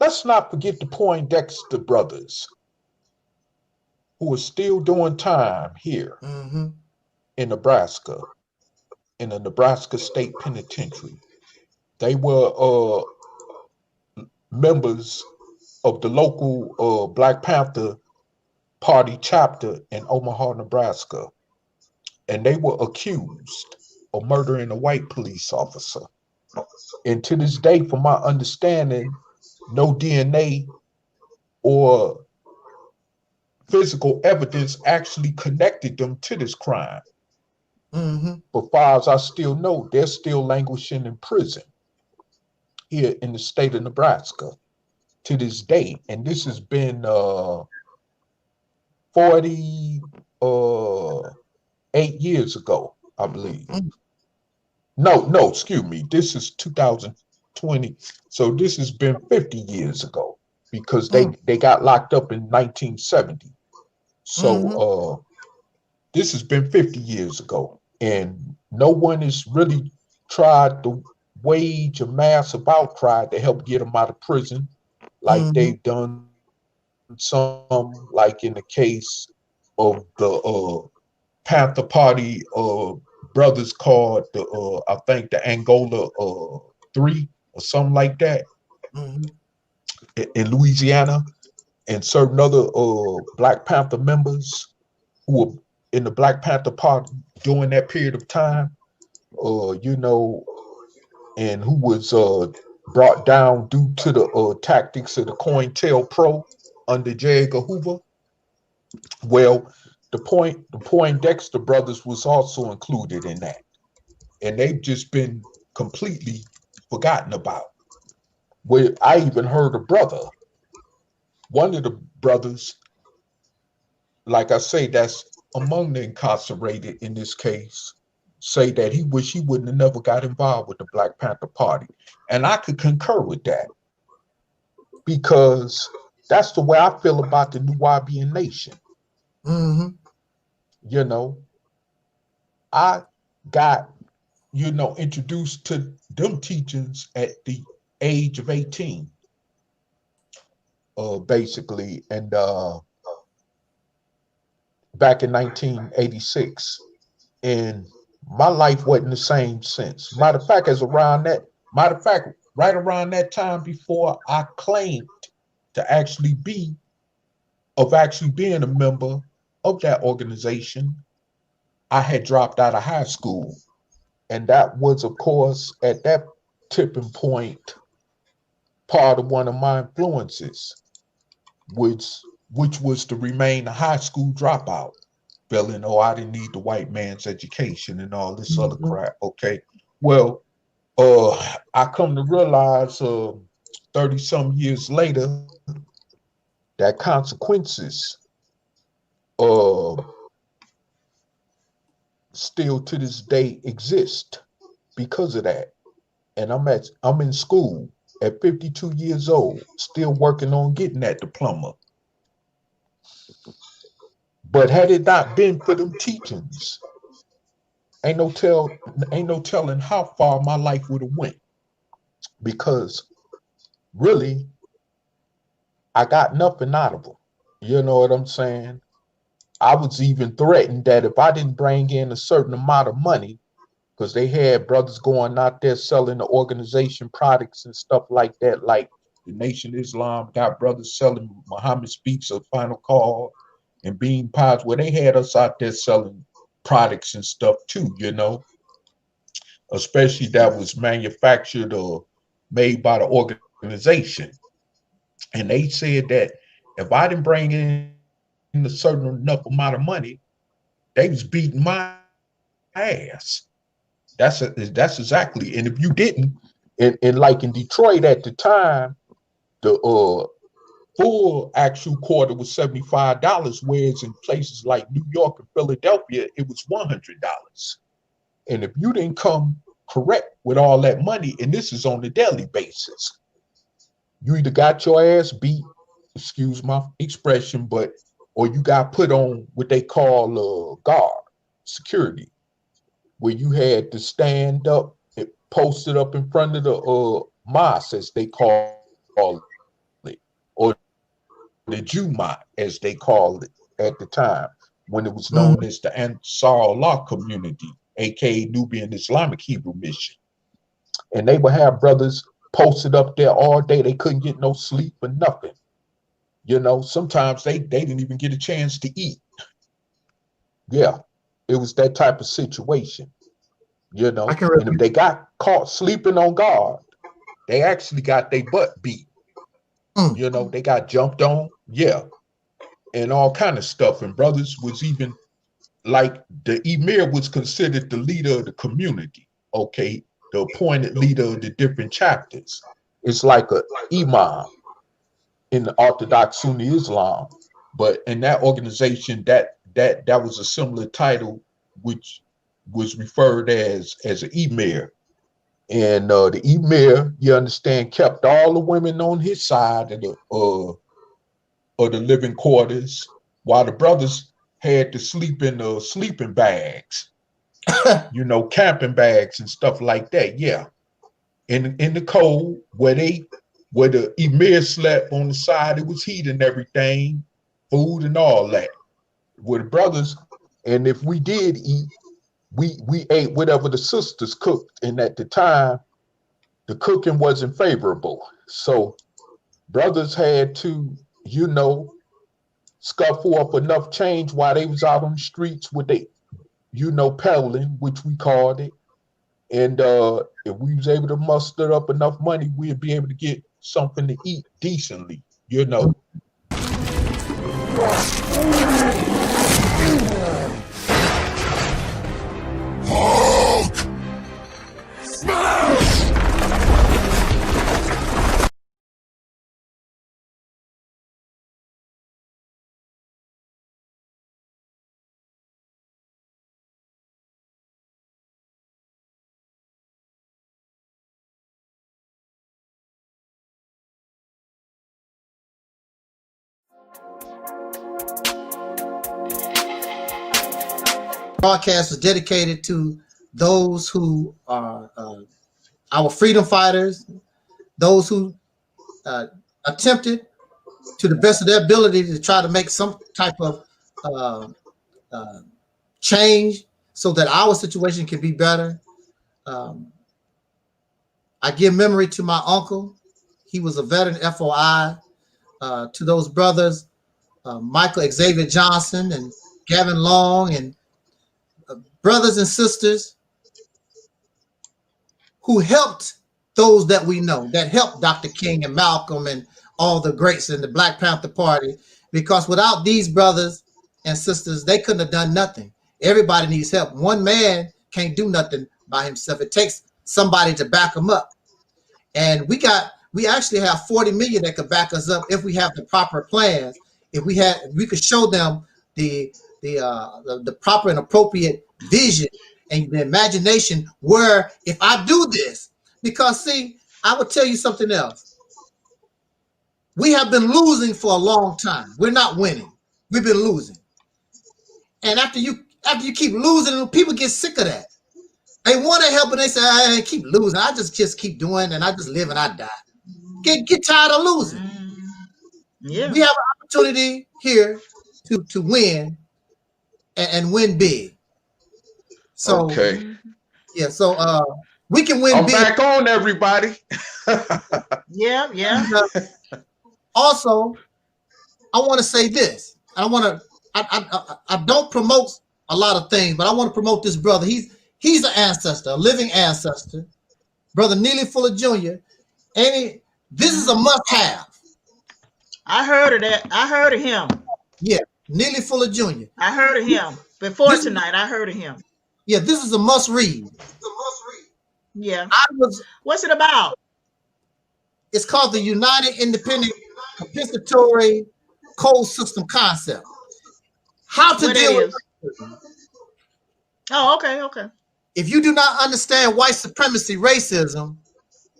Let's not forget the Poindexter brothers who are still doing time here in Nebraska, in the Nebraska State Penitentiary. They were members of the local Black Panther Party chapter in Omaha, Nebraska, and they were accused of murdering a white police officer. And to this day, from my understanding, no DNA or physical evidence actually connected them to this crime. But far as I still know, they're still languishing in prison here in the state of Nebraska to this day. And this has been 48 years ago, I believe. No, excuse me. This is 2020. So this has been 50 years ago because they got locked up in 1970. So this has been 50 years ago. And no one has really tried to wage a massive outcry to help get them out of prison like they've done some, like in the case of the Panther Party brothers called the I think the Angola 3 or something like that in Louisiana, and certain other Black Panther members who were in the Black Panther Party during that period of time, you know, and who was brought down due to the tactics of the COINTELPRO under J. Edgar Hoover. Well, the Poindexter brothers was also included in that, and they've just been completely forgotten about. Where I even heard a brother, one of the brothers, like I say, that's among the incarcerated in this case, say that he wish he wouldn't have never got involved with the Black Panther Party. And I could concur with that because that's the way I feel about the New Nubian Nation. Mm-hmm. You know, I got, introduced to them teachings at the age of 18, basically, and back in 1986. And my life wasn't the same since. Matter of fact, right around that time before I claimed to actually being a member of that organization, I had dropped out of high school. And that was, of course, at that tipping point, part of one of my influences, which was to remain a high school dropout, feeling, oh, I didn't need the white man's education and all this other crap. Okay. Well, I come to realize 30 some years later that consequences uh, still to this day exist because of that. And I'm in school at 52 years old, still working on getting that diploma. But had it not been for them teachings, ain't no telling how far my life would have went. Because really, I got nothing out of them. You know what I'm saying? I was even threatened that if I didn't bring in a certain amount of money, because they had brothers going out there selling the organization products and stuff like that, like the Nation of Islam got brothers selling Muhammad Speaks a Final Call and Bean Pies, where they had us out there selling products and stuff too, especially that was manufactured or made by the organization. And they said that if I didn't bring in a certain enough amount of money, they was beating my ass. That's exactly. And if you didn't, and like in Detroit at the time, the full actual quarter was $75, whereas in places like New York and Philadelphia, it was $100. And if you didn't come correct with all that money, and this is on a daily basis, you either got your ass beat, excuse my expression, or you got put on what they call guard security, where you had to stand up, posted up in front of the mosque, as they call it, or the Juma, as they called it at the time, when it was known as the Ansar Allah community, aka Nubian Islamic Hebrew Mission. And they would have brothers posted up there all day. They couldn't get no sleep or nothing. Sometimes they didn't even get a chance to eat. Yeah, it was that type of situation. And if they got caught sleeping on guard, they actually got their butt beat. They got jumped on, yeah, and all kind of stuff. And brothers was even like the emir was considered the leader of the community. Okay, the appointed leader of the different chapters. It's like a imam in the Orthodox Sunni Islam, but in that organization, that was a similar title, which was referred as an emir. And the emir, you understand, kept all the women on his side of the living quarters, while the brothers had to sleep in sleeping bags, camping bags and stuff like that. Yeah, in the cold, where the emir slept on the side, it was heat and everything, food and all that. With the brothers, and if we did eat, we ate whatever the sisters cooked, and at the time, the cooking wasn't favorable. So brothers had to, scuffle up enough change while they was out on the streets with they, peddling, which we called it. And if we was able to muster up enough money, we'd be able to get something to eat decently, Hulk smash! broadcast was dedicated to those who are our freedom fighters, those who attempted to the best of their ability to try to make some type of change so that our situation can be better. I give memory to my uncle. He was a veteran FOI. To those brothers, Michael Xavier Johnson and Gavin Long, and brothers and sisters who helped those that we know, that helped Dr. King and Malcolm and all the greats in the Black Panther Party, because without these brothers and sisters, they couldn't have done nothing. Everybody needs help. One man can't do nothing by himself. It takes somebody to back them up. And we actually have 40 million that could back us up if we have the proper plans. If we could show them the proper and appropriate vision and the imagination where if I do this, because see, I would tell you something else. We have been losing for a long time. We're not winning. We've been losing. And after you keep losing, people get sick of that. They want to help and they say, I keep losing. I just keep doing and I just live and I die. Get tired of losing. Yeah. We have an opportunity here to win and win big. So okay. Yeah, so we can win I'm big. back on, everybody. Yeah. Also, I want to say this. I don't promote a lot of things, but I want to promote this brother. He's an ancestor, a living ancestor. Brother Neely Fuller Jr. And this is a must-have. I heard of that. I heard of him. Yeah, Neely Fuller Jr. I heard of him. Before tonight, I heard of him. Yeah, this is a must-read. Yeah. What's it about? It's called the United Independent Compensatory Code System Concept. How to deal with racism. Oh, okay. If you do not understand white supremacy, racism,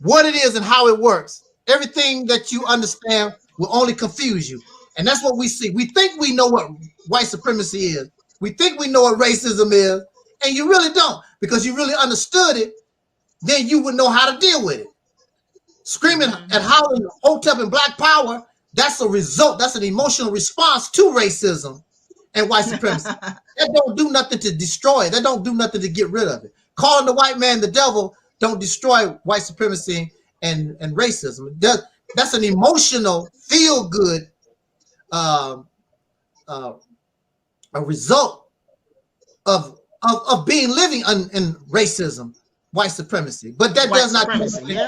what it is and how it works, everything that you understand will only confuse you. And that's what we see. We think we know what white supremacy is. We think we know what racism is, and you really don't. Because you really understood it, then you would know how to deal with it. Screaming and howling, hotep and black power, that's a result. That's an emotional response to racism and white supremacy. That don't do nothing to destroy it. That don't do nothing to get rid of it. Calling the white man the devil don't destroy white supremacy and racism. That's an emotional, feel-good a result of living in racism, white supremacy. But that does not do anything.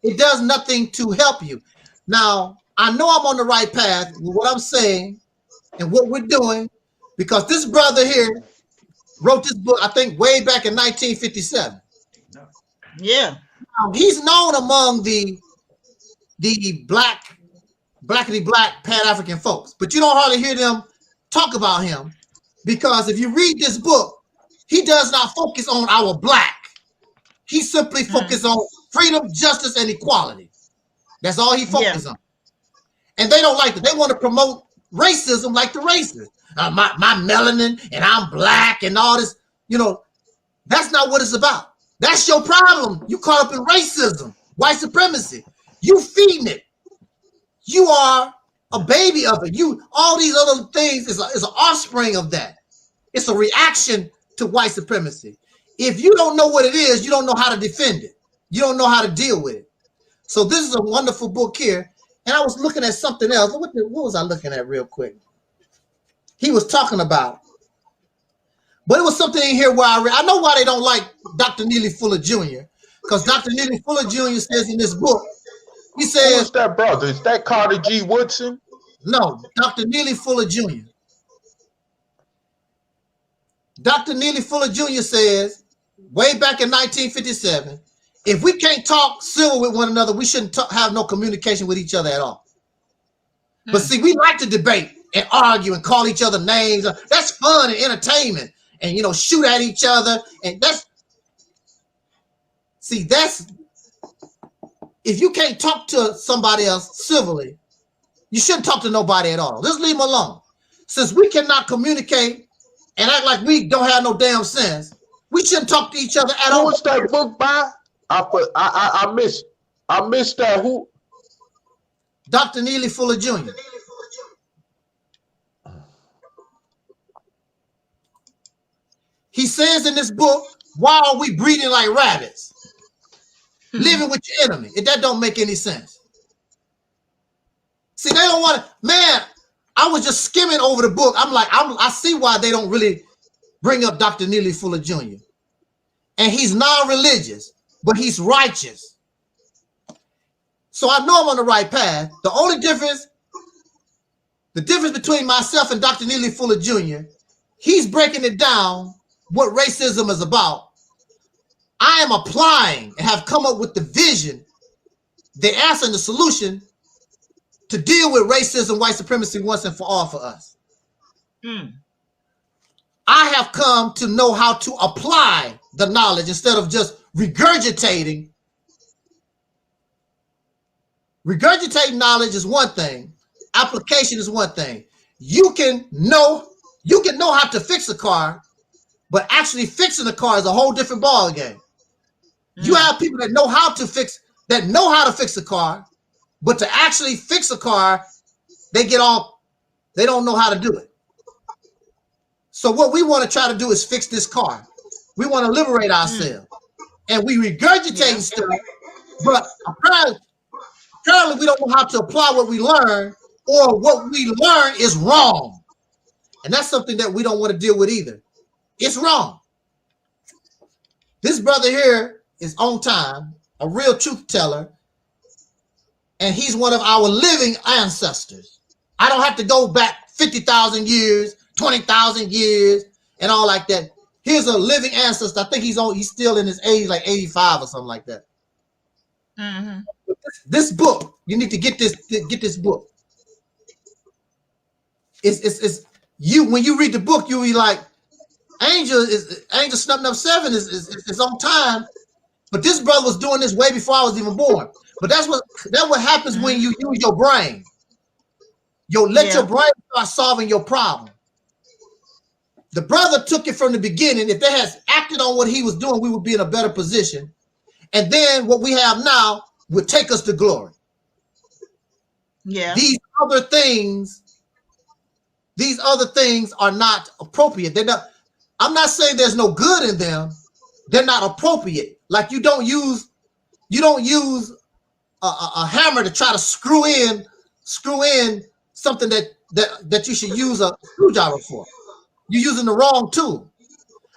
It does nothing to help you. Now, I know I'm on the right path with what I'm saying and what we're doing, because this brother here wrote this book, I think, way back in 1957. Yeah. Now, he's known among the blackity black Pan-African folks, but you don't hardly hear them talk about him, because if you read this book, he does not focus on our black. He simply focuses on freedom, justice, and equality. That's all he focuses on. And they don't like that. They want to promote racism like the racists. My melanin and I'm black and all this. You know, that's not what it's about. That's your problem. You caught up in racism, white supremacy. You feeding it. You are a baby of it. All these other things is an offspring of that. It's a reaction to white supremacy. If you don't know what it is, you don't know how to defend it. You don't know how to deal with it. So this is a wonderful book here. And I was looking at something else. What was I looking at real quick? He was talking about. But it was something in here where I know why they don't like Dr. Neely Fuller Jr. Because Dr. Neely Fuller Jr. says in this book, he says— Who's that brother? Is that Carter G. Woodson? No, Dr. Neely Fuller Jr. Dr. Neely Fuller Jr. says, way back in 1957, if we can't talk civil with one another, we shouldn't have no communication with each other at all. But see, we like to debate and argue and call each other names. That's fun and entertainment. And, you know, shoot at each other. And if you can't talk to somebody else civilly, you shouldn't talk to nobody at all. Just leave them alone. Since we cannot communicate and act like we don't have no damn sense, we shouldn't talk to each other at all. Who was that book by? I missed that. Who? Dr. Neely Fuller Jr. He says in this book, why are we breeding like rabbits? Living with your enemy. That don't make any sense. See, they don't want to, man, I was just skimming over the book. I'm like, I see why they don't really bring up Dr. Neely Fuller Jr. And he's non-religious, but he's righteous. So I know I'm on the right path. The only difference, between myself and Dr. Neely Fuller Jr., he's breaking it down what racism is about. I am applying and have come up with the vision, the answer and the solution to deal with racism, white supremacy once and for all for us. I have come to know how to apply the knowledge instead of just regurgitating. Regurgitating knowledge is one thing. Application is one thing. You can know how to fix a car, but actually fixing a car is a whole different ball game. You have people that know how to fix a car, but to actually fix a car, they don't know how to do it. So what we want to try to do is fix this car. We want to liberate ourselves. And we regurgitate stuff, but apparently we don't know how to apply what we learn, or what we learn is wrong. And that's something that we don't want to deal with either. It's wrong. This brother here is on time, a real truth teller, and he's one of our living ancestors. I don't have to go back 50,000 years, 20,000 years, and all like that. Here's a living ancestor. I think he's still in his age, like 85 or something like that. This book, you need to get this book. It's you, when you read the book, you'll be like, Angel Snuffing Up 7 is on time, but this brother was doing this way before I was even born. But that's what happens when you use your brain. Let your brain start solving your problem. The brother took it from the beginning. If they had acted on what he was doing, we would be in a better position. And then what we have now would take us to glory. Yeah. These other things are not appropriate. They're not. I'm not saying there's no good in them. They're not appropriate. Like you don't use a hammer to try to screw in something that you should use a screwdriver for. You're using the wrong tool.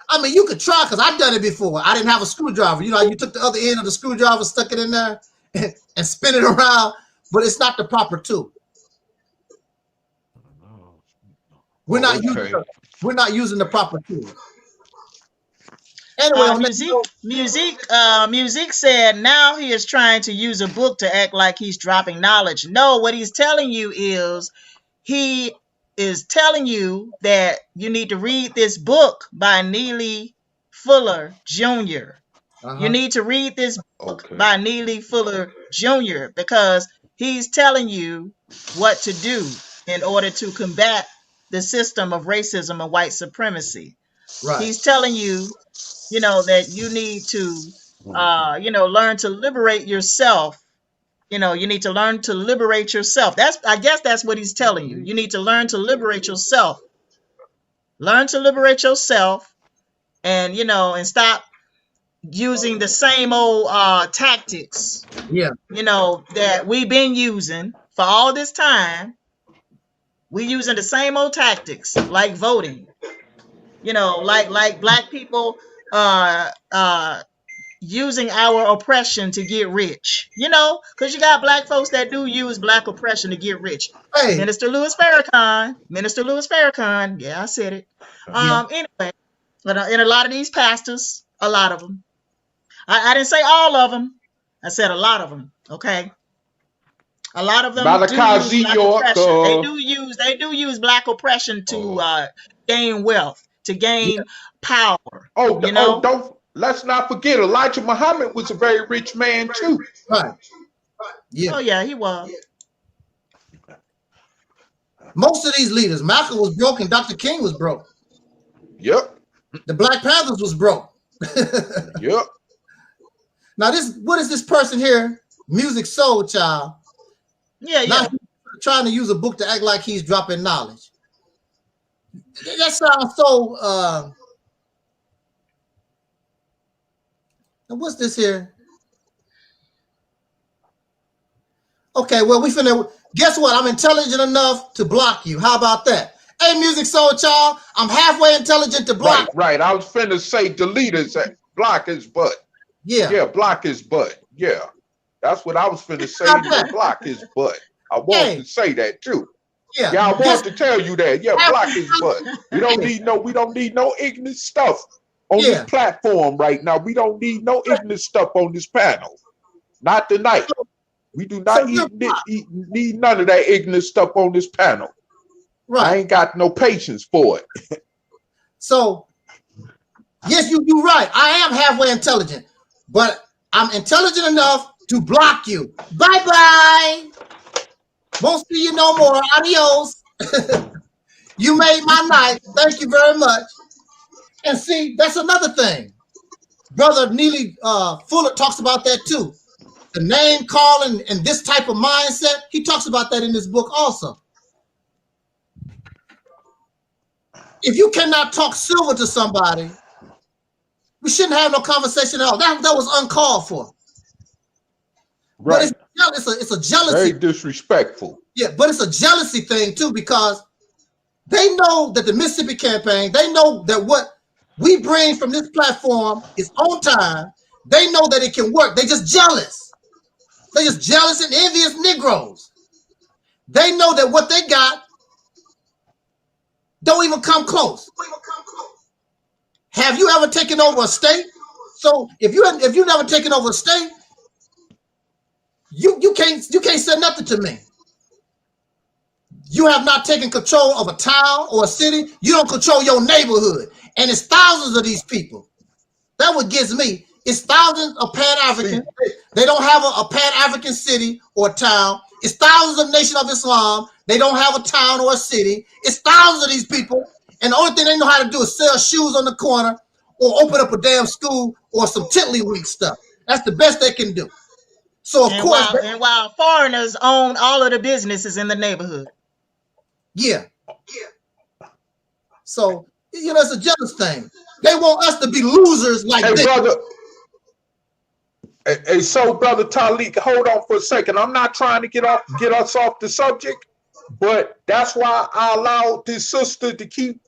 I mean, you could try, because I've done it before. I didn't have a screwdriver. You know, you took the other end of the screwdriver, stuck it in there, and spin it around, but it's not the proper tool. We're not using the proper tool. Anyway, Music said now he is trying to use a book to act like he's dropping knowledge. No, what he's telling you is he is telling you that you need to read this book by Neely Fuller Jr. You need to read this book by Neely Fuller Jr. because he's telling you what to do in order to combat the system of racism and white supremacy. Right. He's telling you, that you need to, learn to liberate yourself. You need to learn to liberate yourself. I guess that's what he's telling you. You need to learn to liberate yourself. Learn to liberate yourself, and and stop using the same old tactics. Yeah. That we've been using for all this time. We're using the same old tactics, like voting. Like black people using our oppression to get rich, because you got black folks that do use black oppression to get rich. Hey. Minister Louis Farrakhan. Yeah, I said it. Anyway, but and a lot of these pastors, a lot of them. I didn't say all of them. I said a lot of them. Okay. A lot of them do use black oppression. They do use black oppression to gain wealth, to gain power. Let's not forget, Elijah Muhammad was a very rich man too. Right. Yeah. Oh yeah, he was. Most of these leaders, Malcolm was broke and Dr. King was broke. Yep. The Black Panthers was broke. Yep. Now what is this person here? Music Soul Child. Yeah. Now he's trying to use a book to act like he's dropping knowledge. That sounds so. And what's this here? Okay, well, we finna. Guess what? I'm intelligent enough to block you. How about that? Hey, Music Soul Child, I'm halfway intelligent to block. Right. I was finna say delete his, block his butt. Yeah. Yeah, block his butt. Yeah. That's what I was finna say. Block his butt. I wanted to say that too. Yeah. I wanted to tell you that. Yeah, block his butt. We don't need no ignorant stuff on this platform right now. We don't need no ignorant stuff on this panel. Not tonight. We do not need none of that ignorant stuff on this panel. Right. I ain't got no patience for it. So, yes, you're right. I am halfway intelligent, but I'm intelligent enough to block you. Bye-bye. Won't see you no more. Adios. You made my night. Thank you very much. And see, that's another thing. Brother Neely Fuller talks about that too. The name calling and this type of mindset, he talks about that in this book also. If you cannot talk silver to somebody, we shouldn't have no conversation at all. That was uncalled for. Right. But it's a jealousy. Very disrespectful. Yeah, but it's a jealousy thing too, because they know that the Mississippi campaign, they know that what we bring from this platform is on time. They know that it can work. They just jealous. They just jealous and envious Negroes. They know that what they got don't even come close. Have you ever taken over a state? So if you never taken over a state, you can't say nothing to me. You have not taken control of a town or a city. You don't control your neighborhood, and it's thousands of these people. That's what gets me. It's thousands of Pan-African. They don't have a Pan-African city or town. It's thousands of Nation of Islam. They don't have a town or a city. It's thousands of these people, and the only thing they know how to do is sell shoes on the corner or open up a damn school or some tiddlywink stuff. That's the best they can do. So of course, while foreigners own all of the businesses in the neighborhood. Yeah. So it's a jealous thing. They want us to be losers like this. Brother. Hey, so brother Taalik, hold on for a second. I'm not trying to get us off the subject, but that's why I allowed this sister to keep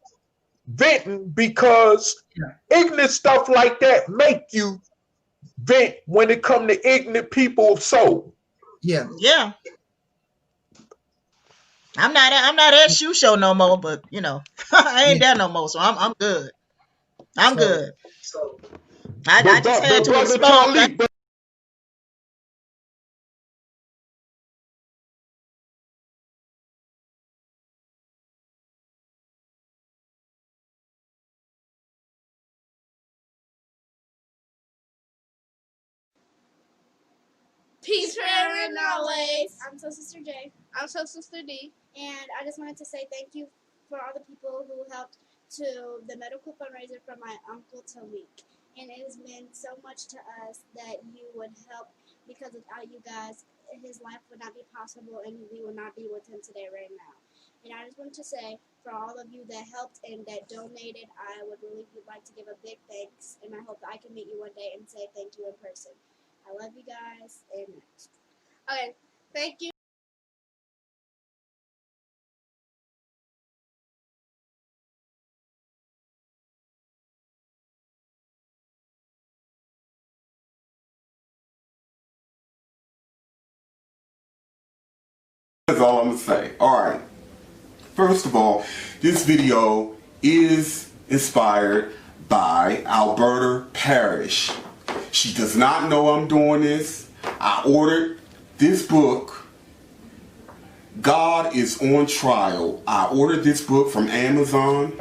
venting, because ignorant stuff like that make you vent when it comes to ignorant people of soul. Yeah. Yeah. I'm not at shoe show no more, but I ain't there no more, so I'm good. I'm good. So I just had to respond. Peace, forever and always. I'm Soul Sister J. I'm Soul Sister D. And I just wanted to say thank you for all the people who helped to the medical fundraiser for my uncle Taalik. And it has meant so much to us that you would help, because without you guys, his life would not be possible and we would not be with him today right now. And I just want to say, for all of you that helped and that donated, I would really like to give a big thanks, and I hope that I can meet you one day and say thank you in person. I love you guys. Amen. Okay, thank you. That's all I'm gonna say. Alright. First of all, this video is inspired by Alberta Parrish. She does not know I'm doing this. I ordered this book, God is on Trial. I ordered this book from Amazon,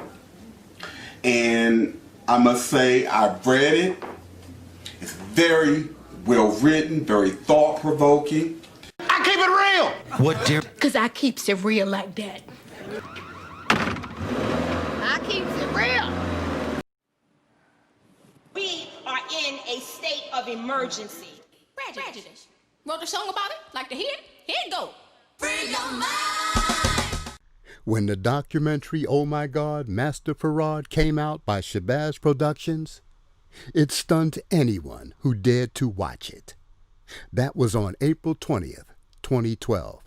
and I must say I've read it. It's very well written, very thought-provoking. I keep it real. What dear? Because I keeps it real like that. I keeps it real. of emergency. Prejudice. Wrote a song about it? Like to hear it? Here it go. Free your mind. When the documentary Oh My God, Master Farad came out by Shabazz Productions, it stunned anyone who dared to watch it. That was on April 20th, 2012,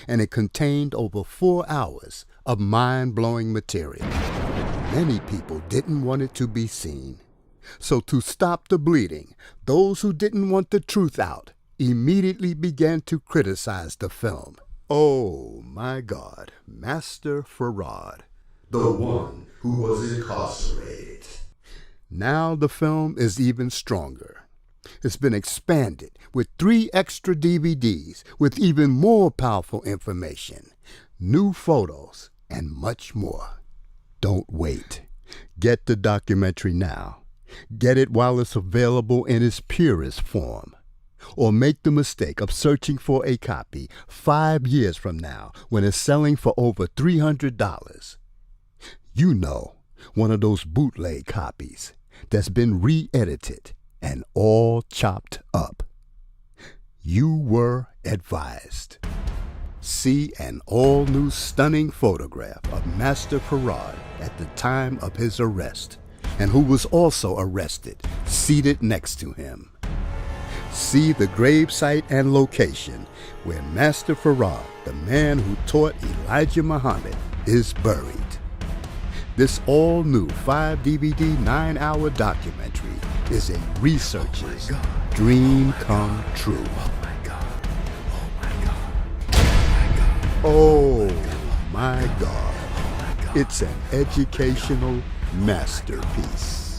and it contained over 4 hours of mind-blowing material. Many people didn't want it to be seen. So to stop the bleeding, those who didn't want the truth out immediately began to criticize the film. Oh my God, Master Farad, the one who was incarcerated. Now the film is even stronger. It's been expanded with 3 extra DVDs with even more powerful information, new photos, and much more. Don't wait. Get the documentary now. Get it while it's available in its purest form. Or make the mistake of searching for a copy 5 years from now when it's selling for over $300. You know, one of those bootleg copies that's been re-edited and all chopped up. You were advised. See an all-new stunning photograph of Master Farad at the time of his arrest, and who was also arrested, seated next to him. See the gravesite and location where Master Farad, the man who taught Elijah Muhammad, is buried. This all-new 5-DVD 9-hour documentary is a researcher's dream come true. Oh my God. It's an educational masterpiece.